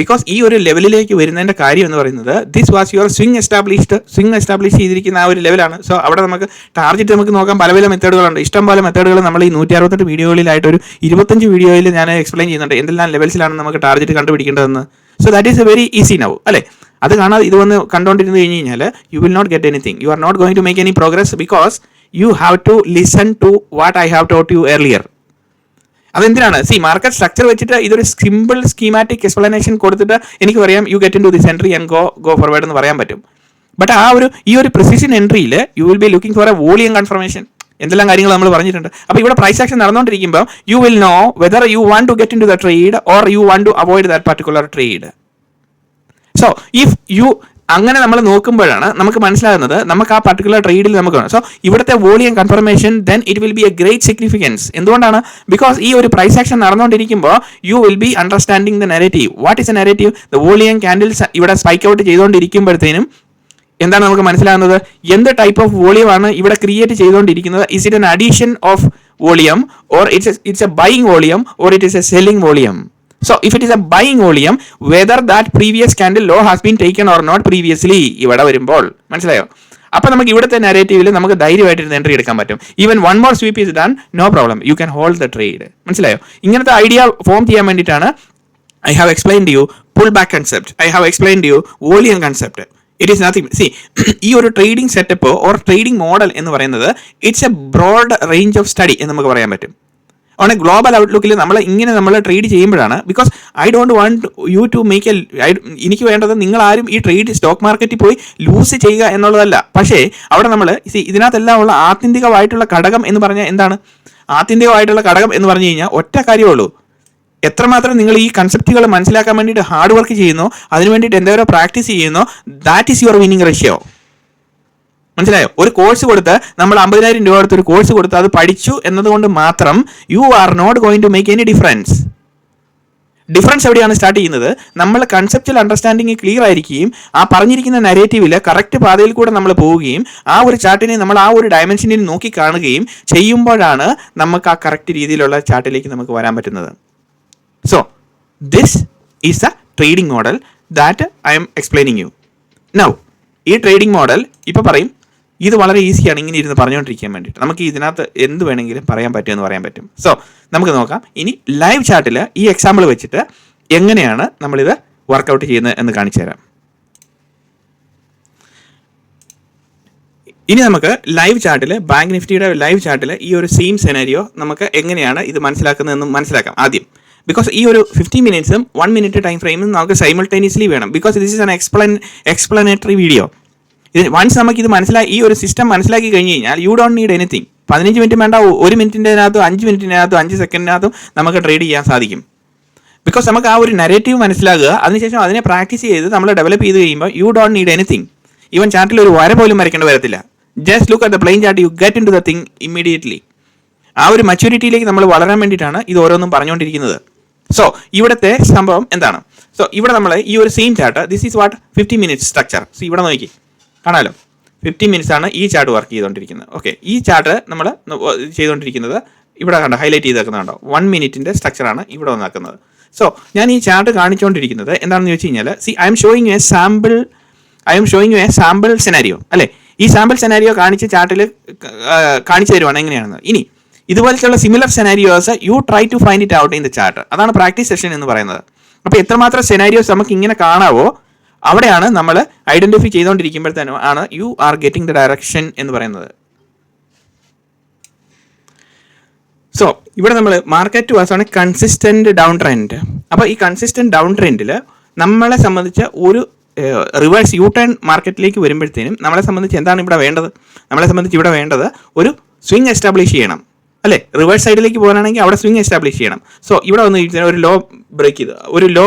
ബിക്കോസ് ഈ ഒരു ലെവലിലേക്ക് വരുന്നതിൻ്റെ കാര്യം എന്ന് പറയുന്നത് this was your swing establish ചെയ്തിരിക്കുന്ന ആ ഒരു ലെവലാണ്. സോ അവിടെ നമുക്ക് ടാർഗറ്റ് നമുക്ക് നോക്കാൻ പല മെത്തേഡുകളുണ്ട്. ഇഷ്ടം പോലെ മെത്തേഡുകൾ നമ്മൾ ഈ 168 വീഡിയോകളിലായിട്ട് ഒരു 25 വീഡിയോയിൽ ഞാൻ എക്സ്പ്ലെയിൻ ചെയ്യുന്നുണ്ട് എന്തെല്ലാം ലെവൽസിലാണ് നമുക്ക് ടാർഗറ്റ് കണ്ടുപിടിക്കേണ്ടതെന്ന്. So that is a very easy now അല്ലേ? അത് കാണാതെ ഇത് വന്ന് കണ്ടുകൊണ്ടിരുന്നു കഴിഞ്ഞ് കഴിഞ്ഞാൽ you will not get anything. You are not going to make any progress because you have to listen to what I have taught you earlier. അതെന്തിനാണ്? Market structure വെച്ചിട്ട് ഇതൊരു സിമ്പിൾ സ്കീമാറ്റിക് എക്സ്പ്ലനേഷൻ കൊടുത്തിട്ട് എനിക്ക് പറയാം you get into this entry and go forward എന്ന് പറയാൻ പറ്റും. But ഈ ഒരു പ്രിസിഷൻ എൻട്രിയിൽ you will be looking for a volume confirmation. എന്തെല്ലാം കാര്യങ്ങൾ നമ്മൾ പറഞ്ഞിട്ടുണ്ട്. അപ്പോൾ ഇവിടെ പ്രൈസ് ആക്ഷൻ നടന്നുകൊണ്ടിരിക്കുമ്പോൾ you will know whether you want to get into the trade or you want to avoid that particular trade. So if you അങ്ങനെ നമ്മൾ നോക്കുമ്പോഴാണ് നമുക്ക് മനസ്സിലാകുന്നത് നമുക്ക് ആ പർട്ടിക്കുലർ ട്രേഡിൽ നമുക്ക് വേണം. സോ ഇവിടുത്തെ volume confirmation then it will be a great significance. എന്തുകൊണ്ടാണ്? ബിക്കോസ് ഈ ഒരു പ്രൈസ് ആക്ഷൻ നടന്നുകൊണ്ടിരിക്കുമ്പോൾ you will be understanding the narrative. What is a narrative? The volume candles ഇവിടെ സ്പൈക്ക് ഔട്ട് ചെയ്തുകൊണ്ടിരിക്കുമ്പോഴത്തേനും എന്താണ് നമുക്ക് മനസ്സിലാകുന്നത്? എന്ത് ടൈപ്പ് ഓഫ് വോളിയം ആണ് ഇവിടെ ക്രിയേറ്റ് ചെയ്തുകൊണ്ടിരിക്കുന്നത്? Is it an addition of volume or it's a buying volume or it is a selling volume? So if it is a buying volume, whether that previous candle low has been taken or not previously, ഇവിടെ വരുമ്പോൾ മനസ്സിലായോ? അപ്പോൾ നമുക്ക് ഇവിടുത്തെ നാരേറ്റീവിൽ നമുക്ക് ധൈര്യമായിട്ട് entry എടുക്കാൻ പറ്റും. Even one more sweep is done, no problem, you can hold the trade. മനസ്സിലായോ? ഇങ്ങനത്തെ ഐഡിയ ഫോം ചെയ്യാൻ വേണ്ടിയിട്ടാണ് I have explained to you pullback concept. I have explained to you volume concept. It is nothing. See, ഈ ഒരു trading setup or trading model എന്ന് പറയുന്നത് it's a broad range of study എന്ന് നമുക്ക് പറയാൻ പറ്റും. ഓൺ എ ഗ്ലോബൽ ഔട്ട്ലുക്കിൽ നമ്മൾ trade ചെയ്യുമ്പോഴാണ്, because I don't want you to make എനിക്ക് വേണ്ടത് നിങ്ങൾ ആരും ഈ ട്രേഡ് സ്റ്റോക്ക് മാർക്കറ്റിൽ പോയി ലൂസ് ചെയ്യുക എന്നുള്ളതല്ല. പക്ഷേ അവിടെ നമ്മൾ ഇതിനകത്തെല്ലാം ഉള്ള ആത്യന്തികമായിട്ടുള്ള ഘടകം എന്ന് പറഞ്ഞാൽ എന്താണ്? ആത്യന്തികമായിട്ടുള്ള ഘടകം എന്ന് പറഞ്ഞു കഴിഞ്ഞാൽ ഒറ്റ കാര്യമേ ഉള്ളൂ. എത്രമാത്രം നിങ്ങൾ ഈ കൺസെപ്റ്റുകൾ മനസ്സിലാക്കാൻ വേണ്ടിയിട്ട് ഹാർഡ് വർക്ക് ചെയ്യുന്നോ, അതിന് വേണ്ടിയിട്ട് എന്തോരോ പ്രാക്ടീസ് ചെയ്യുന്നോ, that is your winning ratio. മനസ്സിലായോ? ഒരു കോഴ്സ് കൊടുത്ത് നമ്മൾ 50,000 രൂപ കൊടുത്ത് ഒരു കോഴ്സ് കൊടുത്ത് അത് പഠിച്ചു എന്നതുകൊണ്ട് മാത്രം you are not going to make any difference. Difference എവിടെയാണ് സ്റ്റാർട്ട് ചെയ്യുന്നത്? നമ്മൾ കൺസെപ്റ്റൽ അണ്ടർസ്റ്റാൻഡിങ് ക്ലിയർ ആയിരിക്കുകയും ആ പറഞ്ഞിരിക്കുന്ന നരേറ്റീവിൽ കറക്റ്റ് പാതയിൽ കൂടെ നമ്മൾ പോവുകയും ആ ഒരു ചാർട്ടിനെ നമ്മൾ ആ ഒരു ഡയമെൻഷനിൽ നോക്കി കാണുകയും ചെയ്യുമ്പോഴാണ് നമുക്ക് ആ കറക്റ്റ് രീതിയിലുള്ള ചാർട്ടിലേക്ക് നമുക്ക് വരാൻ പറ്റുന്നത്. So, this is the trading model that I am explaining you. Now, ഈ ട്രേഡിംഗ് മോഡൽ ഇപ്പോൾ പറയും ഇത് വളരെ ഈസിയാണ് ഇങ്ങനെ ഇരുന്ന് പറഞ്ഞുകൊണ്ടിരിക്കാൻ വേണ്ടിയിട്ട്. നമുക്ക് ഇതിനകത്ത് എന്ത് വേണമെങ്കിലും പറയാൻ പറ്റുമെന്ന് പറയാൻ പറ്റും. സോ നമുക്ക് നോക്കാം ഇനി ലൈവ് ചാർട്ടിൽ ഈ എക്സാമ്പിൾ വെച്ചിട്ട് എങ്ങനെയാണ് നമ്മളിത് വർക്കൗട്ട് ചെയ്യുന്നത് എന്ന് കാണിച്ചു തരാം. ഇനി നമുക്ക് ലൈവ് ചാർട്ടിൽ ബാങ്ക് നിഫ്റ്റിയുടെ ലൈവ് ചാർട്ടിൽ ഈ ഒരു സെയിം സെനാരിയോ നമുക്ക് എങ്ങനെയാണ് ഇത് മനസ്സിലാക്കുന്നതെന്ന് മനസ്സിലാക്കാം ആദ്യം. ബിക്കോസ് ഈ ഒരു 15 മിനിറ്റ്സും 1 മിനിറ്റ് ടൈം ഫ്രെയിമും നമുക്ക് സൈമൾട്ടേനിയസ്ലി വേണം. Because this is an explanatory video. Once നമുക്ക് ഇത് ഈ ഒരു സിസ്റ്റം മനസ്സിലാക്കി കഴിഞ്ഞ് കഴിഞ്ഞാൽ you don't need anything. 15 minute വേണ്ട, 1 മിനിറ്റിൻ്റെതിനകത്തും 5 മിനിറ്റിനകത്തും 5 സെക്കൻഡിനകത്തും നമുക്ക് ട്രേഡ് ചെയ്യാൻ സാധിക്കും. ബിക്കോസ് നമുക്ക് ആ ഒരു നരേറ്റീവ് മനസ്സിലാക്കുക, അതിനുശേഷം അതിനെ പ്രാക്ടീസ് ചെയ്ത് നമ്മൾ ഡെവലപ്പ് ചെയ്ത് കഴിയുമ്പോൾ you don't need anything. Even ചാർട്ടിൽ ഒരു വര പോലും വരയ്ക്കേണ്ടി വരത്തില്ല. Just look at the plain chart, you get into the thing immediately. ആ ഒരു മച്യൂരിറ്റിയിലേക്ക് നമ്മൾ വളരാൻ വേണ്ടിയിട്ടാണ് ഇത് ഓരോന്നും പറഞ്ഞുകൊണ്ടിരിക്കുന്നത്. സോ ഇവിടുത്തെ സംഭവം എന്താണ്? സോ ഇവിടെ നമ്മൾ ഈ ഒരു same chart, this is what 15 minutes structure. So ഇവിടെ നോക്കി കാണാമല്ലോ, 15 മിനിറ്റ്സ് ആണ് ഈ ചാർട്ട് വർക്ക് ചെയ്തുകൊണ്ടിരിക്കുന്നത്. ഓക്കെ, ഈ ചാർട്ട് നമ്മൾ ചെയ്തുകൊണ്ടിരിക്കുന്നത് ഇവിടെ കണ്ടോ, ഹൈലൈറ്റ് ചെയ്തേക്കുന്നുണ്ടോ, 1 മിനിറ്റിൻ്റെ സ്ട്രക്ചറാണ് ഇവിടെ വന്നാക്കുന്നത്. സോ ഞാൻ ഈ ചാർട്ട് കാണിച്ചുകൊണ്ടിരിക്കുന്നത് എന്താണെന്ന് ചോദിച്ചു കഴിഞ്ഞാൽ, I M showing A sample scenario അല്ലേ. ഈ സാമ്പിൾ സെനാരിയോ കാണിച്ച് ചാർട്ടിൽ കാണിച്ചു തരുവാണ് എങ്ങനെയാണെന്ന്. ഇനി ഇതുപോലത്തെയുള്ള similar scenarios you try to find it out in the chart. അതാണ് പ്രാക്ടീസ് സെഷൻ എന്ന് പറയുന്നത്. അപ്പോൾ എത്രമാത്രം സെനാരിയോസ് നമുക്ക് ഇങ്ങനെ കാണാവോ അവിടെയാണ് നമ്മൾ ഐഡന്റിഫൈ ചെയ്തുകൊണ്ടിരിക്കുമ്പോഴത്തേനും ആണ് U are getting the direction എന്ന് പറയുന്നത്. സോ ഇവിടെ നമ്മൾ market was on a consistent down trend. അപ്പോൾ ഈ കൺസിസ്റ്റന്റ് ഡൗൺ ട്രെൻഡിൽ നമ്മളെ സംബന്ധിച്ച് ഒരു റിവേഴ്സ് യു ടേൺ മാർക്കറ്റിലേക്ക് വരുമ്പോഴത്തേനും നമ്മളെ സംബന്ധിച്ച് എന്താണ് ഇവിടെ വേണ്ടത്? നമ്മളെ സംബന്ധിച്ച് ഇവിടെ വേണ്ടത് ഒരു സ്വിംഗ് എസ്റ്റാബ്ലിഷ് ചെയ്യണം അല്ലേ. റിവേഴ്സ് സൈഡിലേക്ക് പോകാനാണെങ്കിൽ അവിടെ സ്വിംഗ് എസ്റ്റാബ്ലിഷ് ചെയ്യണം. സോ ഇവിടെ വന്ന് ഒരു ലോ ബ്രേക്ക് ചെയ്തു, ഒരു ലോ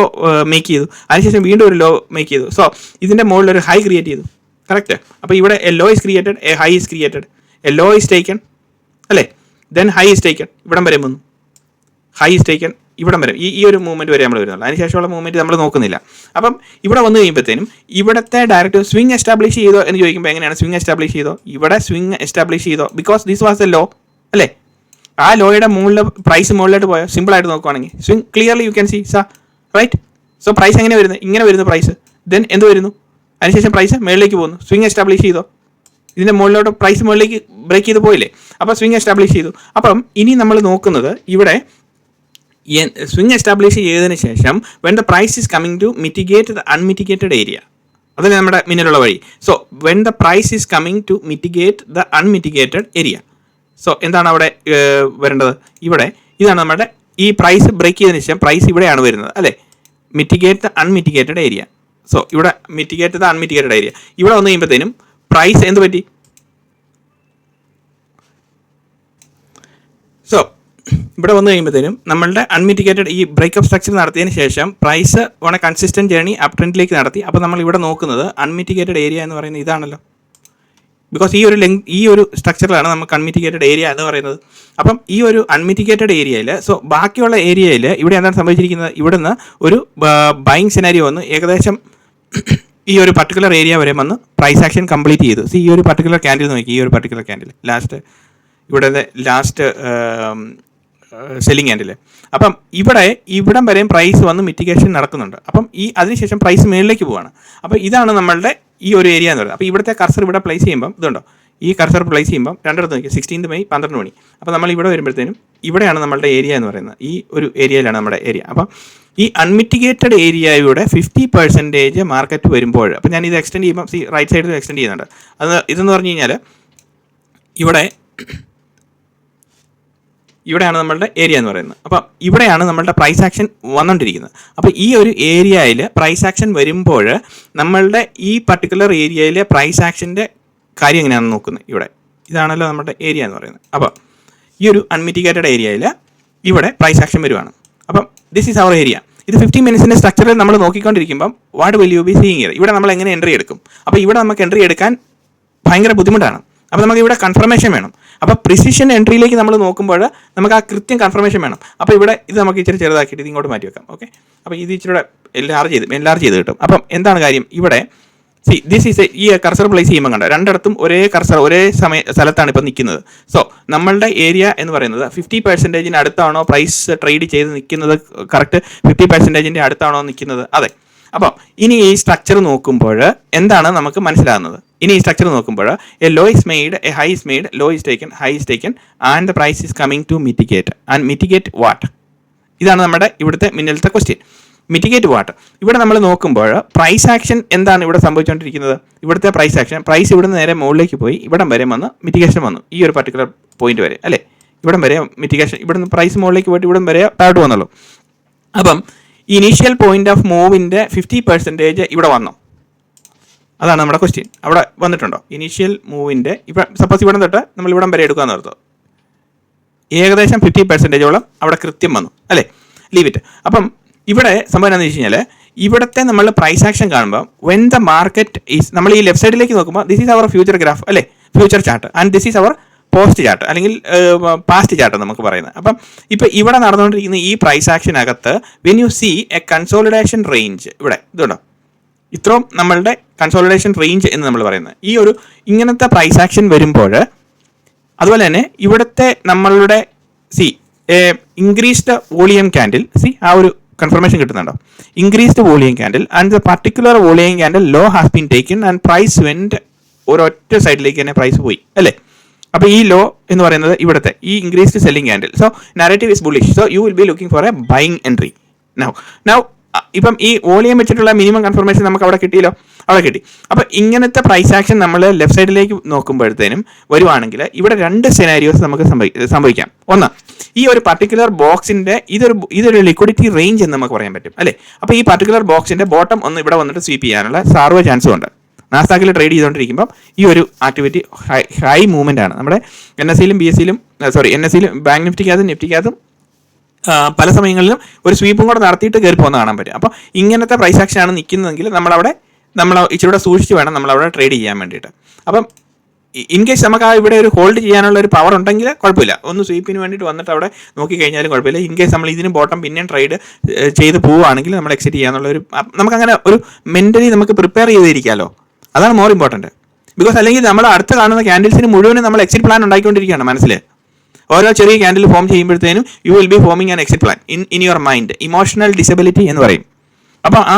മേക്ക് ചെയ്തു, അതിനുശേഷം വീണ്ടും ഒരു ലോ മേക്ക് ചെയ്തു. സോ ഇതിൻ്റെ മുകളിൽ ഒരു ഹൈ ക്രിയേറ്റ് ചെയ്തു. കറക്റ്റ്. അപ്പോൾ ഇവിടെ a low is created, a high is created, a low is taken അല്ലേ, ദെൻ ഹൈ ഇസ് ടേക്കൺ, ഇവിടം വരെ വന്നു, ഹൈ ഇസ് ടേക്കൺ, ഇവിടം വരെ ഈ ഒരു മൂവ്മെൻറ്റ് വരെ നമ്മൾ വരുന്നുള്ളൂ. അതിനുശേഷമുള്ള മൂവ്മെൻറ്റ് നമ്മൾ നോക്കുന്നില്ല. അപ്പം ഇവിടെ വന്നു കഴിയുമ്പോഴത്തേനും ഇവിടുത്തെ ഡയറക്റ്റ് സ്വിംഗ് എസ്റ്റാബ്ലിഷ് ചെയ്തോ എന്ന് ചോദിക്കുമ്പോൾ എങ്ങനെയാണ് സ്വിംഗ് എസ്റ്റാബ്ലിഷ് ചെയ്തോ? ഇവിടെ സ്വിംഗ് എസ്റ്റാബ്ലിഷ് ചെയ്തോ, because this was a low അല്ലേ. ആ ലോയുടെ മുകളിൽ പ്രൈസ് മുകളിലോട്ട് പോയോ, സിമ്പിളായിട്ട് നോക്കുവാണെങ്കിൽ swing clearly you can see right. So price എങ്ങനെ വരുന്നത്? ഇങ്ങനെ വരുന്നു പ്രൈസ്, ദെൻ എന്ത് വരുന്നു? അതിനുശേഷം പ്രൈസ് മുകളിലേക്ക് പോകുന്നു, സ്വിംഗ് എസ്റ്റാബ്ലിഷ് ചെയ്തോ, ഇതിൻ്റെ മുകളിലോട്ട് പ്രൈസ് മുകളിലേക്ക് ബ്രേക്ക് ചെയ്ത് പോയില്ലേ, അപ്പോൾ സ്വിംഗ് എസ്റ്റാബ്ലിഷ് ചെയ്തു. അപ്പം ഇനി നമ്മൾ നോക്കുന്നത് ഇവിടെ സ്വിംഗ് എസ്റ്റാബ്ലിഷ് ചെയ്തതിന് ശേഷം when the price is coming to mitigate the unmitigated area, അതല്ലേ നമ്മുടെ മുന്നിലുള്ള വഴി. So when the price is coming to mitigate the unmitigated area, so എന്താണ് അവിടെ വരേണ്ടത്? ഇവിടെ ഇതാണ് നമ്മുടെ ഈ പ്രൈസ് ബ്രേക്ക് ചെയ്തതിന് ശേഷം പ്രൈസ് ഇവിടെയാണ് വരുന്നത് അല്ലേ, mitigate the unmitigated area. So ഇവിടെ മിറ്റിഗേറ്റ് ദ അൺമിറ്റിഗേറ്റഡ് ഏരിയ, ഇവിടെ വന്നു കഴിയുമ്പോഴത്തേനും പ്രൈസ് എന്ത് പറ്റി? സോ ഇവിടെ വന്നു കഴിയുമ്പോഴത്തേനും നമ്മളുടെ അൺമിറ്റിഗേറ്റഡ് ഈ ബ്രേക്കപ്പ് സ്ട്രക്ചർ നടത്തിയതിന് ശേഷം price on a consistent journey up ട്രെൻഡിലേക്ക് നടത്തി. അപ്പോൾ നമ്മൾ ഇവിടെ നോക്കുന്നത് അൺമിറ്റിഗേറ്റഡ് ഏരിയ എന്ന് പറയുന്നത് ഇതാണല്ലോ. ബിക്കോസ് ഈ ഒരു സ്ട്രക്ചറിലാണ് നമുക്ക് അൺമിറ്റിഗേറ്റഡ് ഏരിയ എന്ന് പറയുന്നത്. അപ്പം ഈ ഒരു അൺമിറ്റിഗേറ്റഡ് ഏരിയയിൽ സോ ബാക്കിയുള്ള ഏരിയയിൽ ഇവിടെ എന്താണ് സംഭവിച്ചിരിക്കുന്നത്? ഇവിടുന്ന് ഒരു ബൈങ് സെനാരിയോ വന്ന് ഏകദേശം ഈ ഒരു പർട്ടിക്കുലർ ഏരിയ വരെ വന്ന് പ്രൈസ് ആക്ഷൻ കംപ്ലീറ്റ് ചെയ്തു. ഈ ഒരു പർട്ടിക്കുലർ ക്യാൻഡിൽ നോക്കി, ഈ ഒരു particular candle last selling candle. അപ്പം ഇവിടം വരെയും പ്രൈസ് വന്ന് മിറ്റിഗേഷൻ നടക്കുന്നുണ്ട്. അപ്പം അതിനുശേഷം പ്രൈസ് മുകളിലേക്ക് പോവാണ്. അപ്പോൾ ഇതാണ് നമ്മളുടെ ഈ ഒരു ഏരിയ എന്ന് പറയുന്നത്. അപ്പോൾ ഇവിടുത്തെ കർസർ ഇവിടെ പ്ലേസ് ചെയ്യുമ്പം ഇതുണ്ടോ, ഈ കർസർ പ്ലേസ് ചെയ്യുമ്പോൾ രണ്ടിടത്ത് നോക്കി 16 മെയ് 12 മണി. അപ്പോൾ നമ്മൾ ഇവിടെ വരുമ്പോഴത്തേനും ഇവിടെയാണ് നമ്മളുടെ ഏരിയ എന്ന് പറയുന്നത്. ഈ ഒരു ഏരിയയിലാണ് നമ്മുടെ ഏരിയ. അപ്പം ഈ അൺമിറ്റിഗേറ്റഡ് ഏരിയയുടെ 50% മാർക്കറ്റ് വരുമ്പോൾ, അപ്പോൾ ഞാൻ ഇത് എക്സ്റ്റെൻഡ് ചെയ്യുമ്പോൾ റൈറ്റ് സൈഡിൽ എക്സ്റ്റെൻഡ് ചെയ്യുന്നുണ്ട്. ഇതെന്ന് പറഞ്ഞു കഴിഞ്ഞാൽ ഇവിടെയാണ് നമ്മളുടെ ഏരിയ എന്ന് പറയുന്നത്. അപ്പം ഇവിടെയാണ് നമ്മളുടെ പ്രൈസ് ആക്ഷൻ വന്നുകൊണ്ടിരിക്കുന്നത്. അപ്പോൾ ഈ ഒരു ഏരിയയിൽ പ്രൈസ് ആക്ഷൻ വരുമ്പോൾ നമ്മളുടെ ഈ പർട്ടിക്കുലർ ഏരിയയിലെ പ്രൈസ് ആക്ഷൻ്റെ കാര്യം എങ്ങനെയാണെന്ന് നോക്കുന്നത്. ഇതാണല്ലോ നമ്മുടെ ഏരിയ എന്ന് പറയുന്നത്. അപ്പോൾ ഈ ഒരു അൺമിറ്റിഗേറ്റഡ് ഏരിയയിൽ ഇവിടെ പ്രൈസ് ആക്ഷൻ വരുവാണ്. അപ്പം ദിസ് ഈസ് അവർ ഏരിയ. ഇത് 15 മിനിറ്റ്സിൻ്റെ സ്ട്രക്ചറിൽ നമ്മൾ നോക്കിക്കൊണ്ടിരിക്കുമ്പോൾ what will you be seeing here? ഇവിടെ നമ്മൾ എങ്ങനെ എൻട്രി എടുക്കും? അപ്പോൾ ഇവിടെ നമുക്ക് എൻട്രി എടുക്കാൻ ഭയങ്കര ബുദ്ധിമുട്ടാണ്. അപ്പോൾ നമുക്ക് ഇവിടെ കൺഫർമേഷൻ വേണം. അപ്പോൾ പ്രിസിഷൻ എൻട്രിയിലേക്ക് നമ്മൾ നോക്കുമ്പോൾ നമുക്ക് ആ കൃത്യം കൺഫർമേഷൻ വേണം. അപ്പോൾ ഇവിടെ ഇത് നമുക്ക് ഇച്ചിരി ചെറുതാക്കിയിട്ട് ഇത് ഇങ്ങോട്ട് മാറ്റി വെക്കാം. ഓക്കെ, അപ്പോൾ ഇത് ഇച്ചിരി എൻലാർജ് ചെയ്ത് കിട്ടും. അപ്പം എന്താണ് കാര്യം? ഇവിടെ ദിസ് ഈസ് ഈ കർസർ പ്ലേസ് ചെയ്യുമ്പോൾ കണ്ട രണ്ടിടത്തും ഒരേ കർസർ ഒരേ സ്ഥലത്താണ് ഇപ്പോൾ നിൽക്കുന്നത്. സോ നമ്മളുടെ ഏരിയ എന്ന് പറയുന്നത് 50% അടുത്താണോ പ്രൈസ് ട്രേഡ് ചെയ്ത് നിൽക്കുന്നത്? കറക്റ്റ് 50% അടുത്താണോ നിൽക്കുന്നത്? അതെ. അപ്പോൾ ഇനി ഈ സ്ട്രക്ചർ നോക്കുമ്പോൾ എന്താണ് നമുക്ക് മനസ്സിലാകുന്നത്? ഇനി ഈ സ്ട്രക്ചർ നോക്കുമ്പോൾ a low is made, a high is made, low is taken, high is taken and the price is coming to mitigate. And mitigate what? ഇതാണ് നമ്മുടെ ഇവിടുത്തെ മുന്നിലത്തെ ക്വസ്റ്റ്യൻ. Mitigate what? ഇവിടെ നമ്മൾ നോക്കുമ്പോൾ പ്രൈസ് ആക്ഷൻ എന്താണ് ഇവിടെ സംഭവിച്ചുകൊണ്ടിരിക്കുന്നത്? ഇവിടുത്തെ പ്രൈസ് ആക്ഷൻ, പ്രൈസ് ഇവിടുന്ന് നേരെ മുകളിലേക്ക് പോയി ഇവിടം വരെ വന്ന് മിറ്റിഗേഷൻ വന്നു, ഈ ഒരു പർട്ടിക്കുലർ പോയിന്റ് വരെ അല്ലേ? ഇവിടം വരെ മിറ്റിഗേഷൻ, ഇവിടുന്ന് പ്രൈസ് മുകളിലേക്ക് പോയിട്ട് ഇവിടം വരെ താഴോട്ട് വന്നുള്ളൂ. അപ്പം ഇനീഷ്യൽ പോയിന്റ് ഓഫ് മൂവിൻ്റെ 50% ഇവിടെ വന്നോ? അതാണ് നമ്മുടെ ക്വസ്റ്റ്യൻ. അവിടെ വന്നിട്ടുണ്ടോ? ഇനീഷ്യൽ മൂവിൻ്റെ ഇപ്പം സപ്പോസ് ഇവിടെ തൊട്ട് നമ്മൾ ഇവിടം വരെ എടുക്കാമെന്ന് ഓർത്തോ, ഏകദേശം 50%ഓളം അവിടെ കൃത്യം വന്നു അല്ലേ? Leave it. അപ്പം ഇവിടെ സംഭവം എന്താണെന്ന് വെച്ച് കഴിഞ്ഞാൽ ഇവിടുത്തെ നമ്മൾ പ്രൈസ് ആക്ഷൻ കാണുമ്പോൾ വെൻ ദ മാർക്കറ്റ് ഈസ്, നമ്മൾ ഈ ലെഫ്റ്റ് സൈഡിലേക്ക് നോക്കുമ്പോൾ this is our future graph അല്ലേ, future chart, and this is our post chart അല്ലെങ്കിൽ പാസ്റ്റ് ചാർട്ട് നമുക്ക് പറയുന്നത്. അപ്പം ഇപ്പം ഇവിടെ നടന്നുകൊണ്ടിരിക്കുന്ന ഈ പ്രൈസ് ആക്ഷനകത്ത് when you see a consolidation range, ഇവിടെ ഇതുണ്ടോ, ഇത്രയും നമ്മളുടെ കൺസോളിഡേഷൻ റേഞ്ച് എന്ന് നമ്മൾ പറയുന്നത്. ഈ ഒരു ഇങ്ങനത്തെ പ്രൈസ് ആക്ഷൻ വരുമ്പോൾ അതുപോലെ തന്നെ ഇവിടുത്തെ നമ്മളുടെ ഇൻക്രീസ്ഡ് വോളിയം ക്യാൻഡിൽ, ആ ഒരു കൺഫർമേഷൻ കിട്ടുന്നുണ്ടോ? Increased volume candle and the particular volume candle low has been taken and price went, ഒരൊറ്റ സൈഡിലേക്ക് തന്നെ പ്രൈസ് പോയി അല്ലേ? അപ്പോൾ ഈ ലോ എന്ന് പറയുന്നത് ഇവിടുത്തെ ഈ increased selling candle. So narrative is bullish. So you will be looking for A buying entry. Now ഇപ്പം ഈ വോളിയം വെച്ചിട്ടുള്ള മിനിമം കൺഫർമേഷൻ നമുക്ക് അവിടെ കിട്ടിയല്ലോ, അവിടെ കിട്ടി. അപ്പോൾ ഇങ്ങനത്തെ പ്രൈസ് ആക്ഷൻ നമ്മൾ ലെഫ്റ്റ് സൈഡിലേക്ക് നോക്കുമ്പോഴത്തേനും വരുവാണെങ്കിൽ ഇവിടെ രണ്ട് സിനാരിയോസ് നമുക്ക് സംഭവിക്കാം. ഒന്ന്, ഈ ഒരു പർട്ടിക്കുലർ ബോക്സിൻ്റെ ഇതൊരു ലിക്വിഡിറ്റി റേഞ്ച് എന്ന് നമുക്ക് പറയാൻ പറ്റും അല്ലേ? അപ്പോൾ ഈ പർട്ടിക്കുലർ ബോക്സിൻ്റെ ബോട്ടം ഒന്ന് ഇവിടെ വന്നിട്ട് സ്വീപ്പ് ചെയ്യാനുള്ള സാർവ ചാൻസും ഉണ്ട്. നാസ്ഡാക്കിൽ ട്രേഡ് ചെയ്തുകൊണ്ടിരിക്കുമ്പോൾ ഈ ഒരു ആക്ടിവിറ്റി ഹൈ മൂവ്മെൻ്റ് ആണ്. നമ്മുടെ NSEയിലും NSEയിലും ബാങ്ക് നിഫ്റ്റിക്കകത്തും പല സമയങ്ങളിലും ഒരു സ്വീപ്പും കൂടെ നടത്തിയിട്ട് കയറി പോകുന്ന കാണാൻ പറ്റും. അപ്പോൾ ഇങ്ങനത്തെ പ്രൈസ് ആക്ഷൻ ആണ് നിൽക്കുന്നതെങ്കിൽ നമ്മൾ ഇച്ചിരി സൂക്ഷിച്ച് വേണം നമ്മളവിടെ ട്രേഡ് ചെയ്യാൻ വേണ്ടിയിട്ട്. അപ്പം ഇൻ കേസ് നമുക്ക് ഇവിടെ ഒരു ഹോൾഡ് ചെയ്യാനുള്ള ഒരു പവർ ഉണ്ടെങ്കിൽ കുഴപ്പമില്ല, ഒന്ന് സ്വീപ്പിന് വേണ്ടിയിട്ട് വന്നിട്ട് അവിടെ നോക്കിക്കഴിഞ്ഞാലും കുഴപ്പമില്ല. ഇൻ കേസ് നമ്മൾ ഇതിന് ബോട്ടം പിന്നെയും ട്രേഡ് ചെയ്ത് പോവുകയാണെങ്കിൽ നമ്മൾ എക്സിറ്റ് ചെയ്യാന്നുള്ളൊരു നമുക്കങ്ങനെ ഒരു മെൻ്റലി നമുക്ക് പ്രിപ്പയർ ചെയ്തിരിക്കാമല്ലോ. അതാണ് മോർ ഇമ്പോർട്ടൻറ്റ്. ബിക്കോസ് അല്ലെങ്കിൽ നമ്മൾ അടുത്ത് കാണുന്ന ക്യാൻഡിൽസിന് മുഴുവനും നമ്മൾ എക്സിറ്റ് പ്ലാൻ ഉണ്ടാക്കിക്കൊണ്ടിരിക്കുകയാണ് മനസ്സിൽ. ഓരോ ചെറിയ ക്യാൻഡിൽ ഫോം ചെയ്യുമ്പോഴത്തേനും you will be forming an exit plan in your mind. Emotional disability എന്ന് പറയും. അപ്പോൾ ആ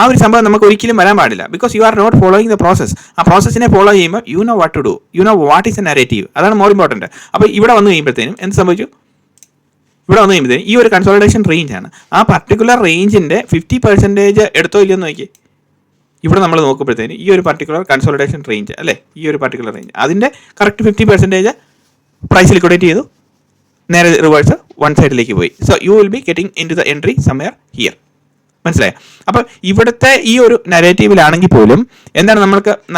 ഒരു സംഭവം നമുക്ക് ഒരിക്കലും വരാൻ പാടില്ല. Because you are not following the process. ആ പ്രോസസ്സിനെ ഫോളോ ചെയ്യുമ്പോൾ you know what to do, you know what is a narrative. അതാണ് മോർ ഇമ്പോർട്ടൻറ്റ്. അപ്പോൾ ഇവിടെ വന്നു കഴിയുമ്പോഴത്തേനും എന്ത് സംഭവിച്ചു? ഇവിടെ വന്നു കഴിയുമ്പോഴത്തേനും ഈ ഒരു കൺസോളിഡേഷൻ റേഞ്ചാണ്. ആ പർട്ടിക്കുലർ റേഞ്ചിൻ്റെ 50% എടുത്തോ ഇല്ലയെന്ന് നോക്കി. ഇവിടെ നമ്മൾ നോക്കുമ്പോഴത്തേന് ഈ ഒരു പർട്ടിക്കുലർ കൺസോളിഡേഷൻ റേഞ്ച് അല്ലേ, ഈ ഒരു പർട്ടിക്കുലർ റേഞ്ച് അതിൻ്റെ കറക്റ്റ് 50% പ്രൈസ് ലിക്വിഡേറ്റ് ചെയ്തു, നേരെ റിവേഴ്സ് വൺ സൈഡിലേക്ക് പോയി. So you will be getting into the entry somewhere here. മനസ്സിലായോ? അപ്പോൾ ഇവിടുത്തെ ഈ ഒരു നരേറ്റീവിലാണെങ്കിൽ പോലും എന്താണ്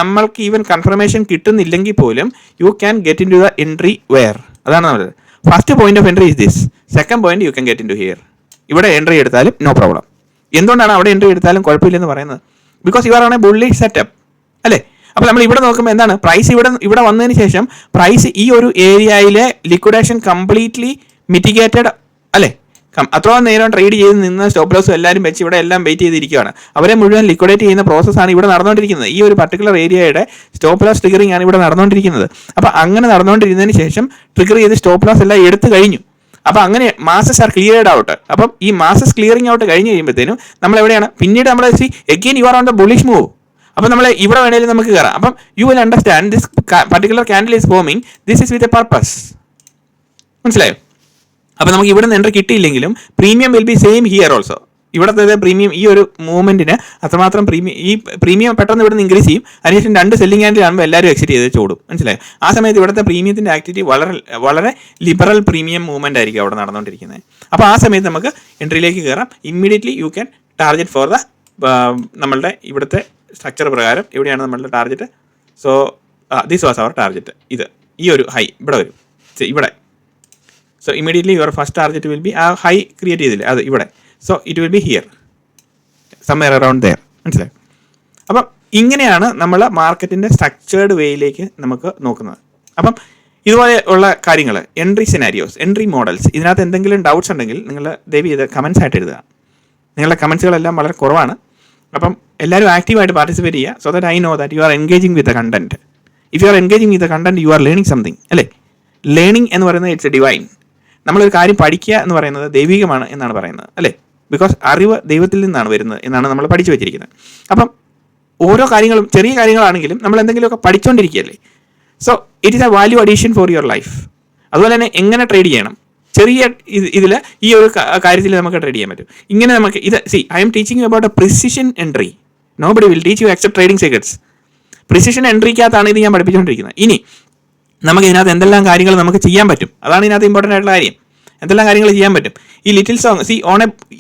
നമ്മൾക്ക് ഈവൻ കൺഫർമേഷൻ കിട്ടുന്നില്ലെങ്കിൽ പോലും you can get into the entry where. അതാണ് നമ്മൾ first point of entry is this, second point you can get into here. ഇവിടെ എൻട്രി എടുത്താലും നോ പ്രോബ്ലം. എന്തുകൊണ്ടാണ് അവിടെ എൻട്രി എടുത്താലും കുഴപ്പമില്ലെന്ന് പറയുന്നത്? Because you are on a bullish setup അല്ലേ? അപ്പോൾ നമ്മൾ ഇവിടെ നോക്കുമ്പോൾ എന്താണ് പ്രൈസ് ഇവിടെ വന്നതിന് ശേഷം പ്രൈസ് ഈ ഒരു ഏരിയയിലെ ലിക്വിഡേഷൻ കംപ്ലീറ്റ്ലി മിറ്റിഗേറ്റഡ് അല്ലേ? അത്രയും നേരം ട്രേഡ് ചെയ്ത് നിന്ന് സ്റ്റോപ്പ് ലോസും എല്ലാവരും വെച്ച് ഇവിടെ എല്ലാം വെയിറ്റ് ചെയ്തിരിക്കുകയാണ്. അവരെ മുഴുവൻ ലിക്വിഡേറ്റ് ചെയ്യുന്ന പ്രോസസ്സാണ് ഇവിടെ നടന്നുകൊണ്ടിരിക്കുന്നത്. ഈ ഒരു പർട്ടിക്കുലർ ഏരിയയുടെ സ്റ്റോപ്പ് ലോസ് ട്രിഗറിംഗ് ആണ് ഇവിടെ നടന്നുകൊണ്ടിരിക്കുന്നത്. അപ്പോൾ അങ്ങനെ നടന്നുകൊണ്ടിരുന്നതിന് ശേഷം ട്രിഗർ ചെയ്ത് സ്റ്റോപ്പ് ലോസ് എല്ലാം എടുത്തു കഴിഞ്ഞു. അപ്പോൾ അങ്ങനെ മാസസ് ആർ ക്ലിയർഡ് ഔട്ട്. അപ്പം ഈ മാസസ് ക്ലിയറിംഗ് ഔട്ട് കഴിഞ്ഞ് കഴിയുമ്പോഴത്തേനും നമ്മൾ എവിടെയാണ്? പിന്നീട് നമ്മൾ again you are on the bullish move. അപ്പം നമ്മൾ ഇവിടെ വേണേലും നമുക്ക് കയറാം. അപ്പം you will understand this particular candle is forming, this is with a purpose. മനസ്സിലായോ? അപ്പം നമുക്ക് ഇവിടെ നിന്ന് എൻട്രി കിട്ടിയില്ലെങ്കിലും premium will be same here also. ഇവിടുത്തെ പ്രീമിയം ഈ ഒരു മൂവ്മെന്റിന് അത്രമാത്രം പ്രീമിയം പെട്ടെന്ന് ഇവിടെ നിന്ന് ഇൻക്രീസ് ചെയ്യും. അതിനുശേഷം 2 സെല്ലിംഗ് ക്യാൻഡിൽ കാണുമ്പോൾ എല്ലാവരും എക്സിറ്റ് ചെയ്ത് ചോടും. മനസ്സിലായോ? ആ സമയത്ത് ഇവിടുത്തെ പ്രീമിയത്തിന്റെ ആക്ടിവിറ്റി വളരെ ലിബറൽ പ്രീമിയം മൂവ്മെന്റ് ആയിരിക്കും അവിടെ നടന്നുകൊണ്ടിരിക്കുന്നത്. അപ്പോൾ ആ സമയത്ത് നമുക്ക് എൻട്രിയിലേക്ക് കയറാം. Immediately you can target for the നമ്മളുടെ ഇവിടുത്തെ സ്ട്രക്ചർ പ്രകാരം എവിടെയാണ് നമ്മളുടെ target. So this was our target. ഈ ഒരു ഹൈ ഇവിടെ വരും, ഇവിടെ. So immediately your first target will be ആ ഹൈ ക്രിയേറ്റ് ചെയ്തില്ലേ, അത് ഇവിടെ. So it will be here somewhere around there. മനസ്സിലായി? അപ്പം ഇങ്ങനെയാണ് നമ്മൾ മാർക്കറ്റിൻ്റെ സ്ട്രക്ചേർഡ് വേയിലേക്ക് നമുക്ക് നോക്കുന്നത്. അപ്പം ഇതുപോലെ ഉള്ള കാര്യങ്ങൾ, എൻട്രി സിനാരിയോസ്, എൻട്രി മോഡൽസ്, ഇതിനകത്ത് എന്തെങ്കിലും ഡൗട്ട്സ് ഉണ്ടെങ്കിൽ നിങ്ങൾ ദയവ് ചെയ്ത് കമൻസ് ആയിട്ട് എഴുതുക. നിങ്ങളുടെ കമൻസുകളെല്ലാം വളരെ കുറവാണ്. അപ്പം എല്ലാവരും ആക്റ്റീവായിട്ട് പാർട്ടിസിപ്പേറ്റ് ചെയ്യുക. So that I know that you are engaging with the content. If you R engaging with the content you are learning something, അല്ലേ? ലേണിംഗ് എന്ന് പറയുന്നത് ഇറ്റ്സ് എ ഡിവൈൻ. നമ്മളൊരു കാര്യം പഠിക്കുക എന്ന് പറയുന്നത് ദൈവികമാണ് എന്നാണ് പറയുന്നത്, അല്ലേ? ബിക്കോസ് അറിവ് ദൈവത്തിൽ നിന്നാണ് വരുന്നത് എന്നാണ് നമ്മൾ പഠിച്ചു വെച്ചിരിക്കുന്നത്. അപ്പം ഓരോ കാര്യങ്ങളും ചെറിയ കാര്യങ്ങളാണെങ്കിലും നമ്മൾ എന്തെങ്കിലുമൊക്കെ പഠിച്ചുകൊണ്ടിരിക്കുകയല്ലേ. So it is a value addition for your life. അതുപോലെ തന്നെ എങ്ങനെ ട്രേഡ് ചെയ്യണം, ചെറിയ ഇതിൽ ഈ ഒരു കാര്യത്തിൽ നമുക്ക് ട്രേഡ് ചെയ്യാൻ പറ്റും. ഇങ്ങനെ നമുക്ക് I'm teaching you about a precision entry. Nobody will teach you except trading secrets. Precision എൻട്രിക്കകത്താണ് ഇത് ഞാൻ പഠിപ്പിച്ചുകൊണ്ടിരിക്കുന്നത്. ഇനി നമുക്ക് ഇതിനകത്ത് എന്തെല്ലാം കാര്യങ്ങൾ നമുക്ക് ചെയ്യാൻ പറ്റും, അതാണ് ഇതിനകത്ത് ഇമ്പോർട്ടൻ്റ് ആയിട്ടുള്ള കാര്യം. എന്തെല്ലാം കാര്യങ്ങൾ ചെയ്യാൻ പറ്റും ഈ ലിറ്റിൽ സോങ്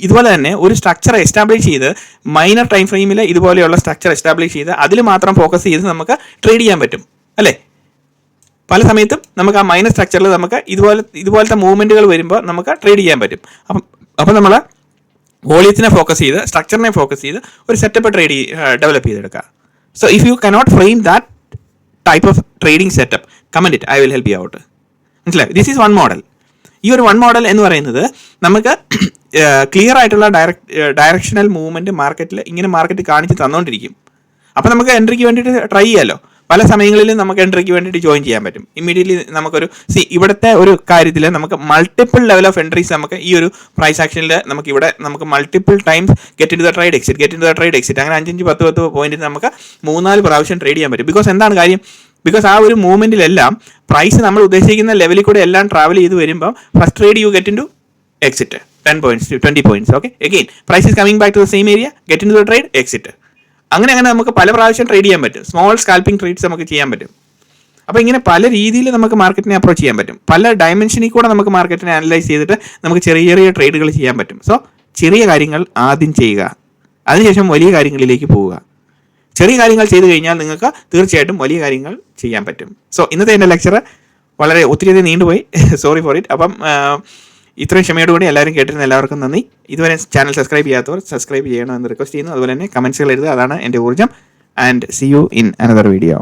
ഇതുപോലെ തന്നെ ഒരു സ്ട്രക്ചർ എസ്റ്റാബ്ലിഷ് ചെയ്ത് മൈനർ ടൈം ഫ്രെയിമിൽ ഇതുപോലെയുള്ള സ്ട്രക്ചർ എസ്റ്റാബ്ലിഷ് ചെയ്ത് അതിൽ മാത്രം ഫോക്കസ് ചെയ്ത് നമുക്ക് ട്രേഡ് ചെയ്യാൻ പറ്റും, അല്ലേ? പല സമയത്തും നമുക്ക് ആ മൈനർ സ്ട്രക്ചറിൽ നമുക്ക് ഇതുപോലത്തെ മൂവ്മെൻറ്റുകൾ വരുമ്പോൾ നമുക്ക് ട്രേഡ് ചെയ്യാൻ പറ്റും. അപ്പം നമ്മൾ വോളിയത്തിനെ ഫോക്കസ് ചെയ്ത് സ്ട്രക്ചറിനെ ഫോക്കസ് ചെയ്ത് ഒരു സെറ്റപ്പ് ഡെവലപ്പ് ചെയ്തെടുക്കുക. So if you cannot frame that type of trading setup, comment it, I will help you out. മനസ്സിലായി? This is one model. ഈ ഒരു വൺ മോഡൽ എന്ന് പറയുന്നത് നമുക്ക് ക്ലിയർ ആയിട്ടുള്ള ഡയറക്ഷണൽ മൂവ്മെൻറ്റ് മാർക്കറ്റിൽ ഇങ്ങനെ മാർക്കറ്റ് കാണിച്ച് തന്നുകൊണ്ടിരിക്കും. അപ്പോൾ നമുക്ക് എൻട്രിക്ക് വേണ്ടിയിട്ട് ട്രൈ ചെയ്യാമല്ലോ. പല സമയങ്ങളിലും നമുക്ക് എൻട്രിക്ക് വേണ്ടിയിട്ട് ജോയിൻ ചെയ്യാൻ പറ്റും. ഇമ്മീഡിയറ്റ്ലി നമുക്കൊരു ഇവിടുത്തെ ഒരു കാര്യത്തിൽ നമുക്ക് മൾട്ടിപ്പിൾ ലെവൽ ഓഫ് എൻട്രീസ് നമുക്ക് ഈ ഒരു പ്രൈസ് ആക്ഷനിൽ നമുക്ക് multiple times get into the trade exit അങ്ങനെ 5 10 പോയിന്റിൽ നമുക്ക് 3-4 പ്രാവശ്യം ട്രേഡ് ചെയ്യാൻ പറ്റും. ബിക്കോസ് എന്താണ് കാര്യം? ബിക്കോസ് ആ ഒരു മൂവ്മെൻറ്റിലെല്ലാം പ്രൈസ് നമ്മൾ ഉദ്ദേശിക്കുന്ന ലെവലിൽ കൂടെ എല്ലാം ട്രാവൽ ചെയ്ത് വരുമ്പോൾ first trade you get into exit 10 points 20 points. Okay, again price is coming back to the same area, get into the trade exit. അങ്ങനെ നമുക്ക് പല പ്രാവശ്യം ട്രേഡ് ചെയ്യാൻ പറ്റും. സ്മോൾ സ്കാൽപ്പിംഗ് ട്രേഡ്സ് നമുക്ക് ചെയ്യാൻ പറ്റും. അപ്പോൾ ഇങ്ങനെ പല രീതിയിൽ നമുക്ക് മാർക്കറ്റിനെ അപ്രോച്ച് ചെയ്യാൻ പറ്റും. പല ഡയമെൻഷനിൽ കൂടെ നമുക്ക് മാർക്കറ്റിനെ അനലൈസ് ചെയ്തിട്ട് നമുക്ക് ചെറിയ ട്രേഡുകൾ ചെയ്യാൻ പറ്റും. സോ ചെറിയ കാര്യങ്ങൾ ആദ്യം ചെയ്യുക, അതിനുശേഷം വലിയ കാര്യങ്ങളിലേക്ക് പോവുക. ചെറിയ കാര്യങ്ങൾ ചെയ്തു കഴിഞ്ഞാൽ നിങ്ങൾക്ക് തീർച്ചയായിട്ടും വലിയ കാര്യങ്ങൾ ചെയ്യാൻ പറ്റും. സോ ഇന്നത്തെ എൻ്റെ ലെക്ചർ ഒത്തിരി നീണ്ടുപോയി, സോറി ഫോർ ഇറ്റ്. അപ്പം ഇത്രയും ക്ഷമയോടുകൂടി എല്ലാവരും കേട്ടിരുന്ന എല്ലാവർക്കും നന്ദി. ഇതുവരെ ചാനൽ സബ്സ്ക്രൈബ് ചെയ്യാത്തവർ സബ്സ്ക്രൈബ് ചെയ്യണമെന്ന് റിക്വസ്റ്റ് ചെയ്യുന്നു. അതുപോലെ തന്നെ കമൻസുകൾ എഴുതുക, അതാണ് എൻ്റെ ഊർജ്ജം. And C you in another video.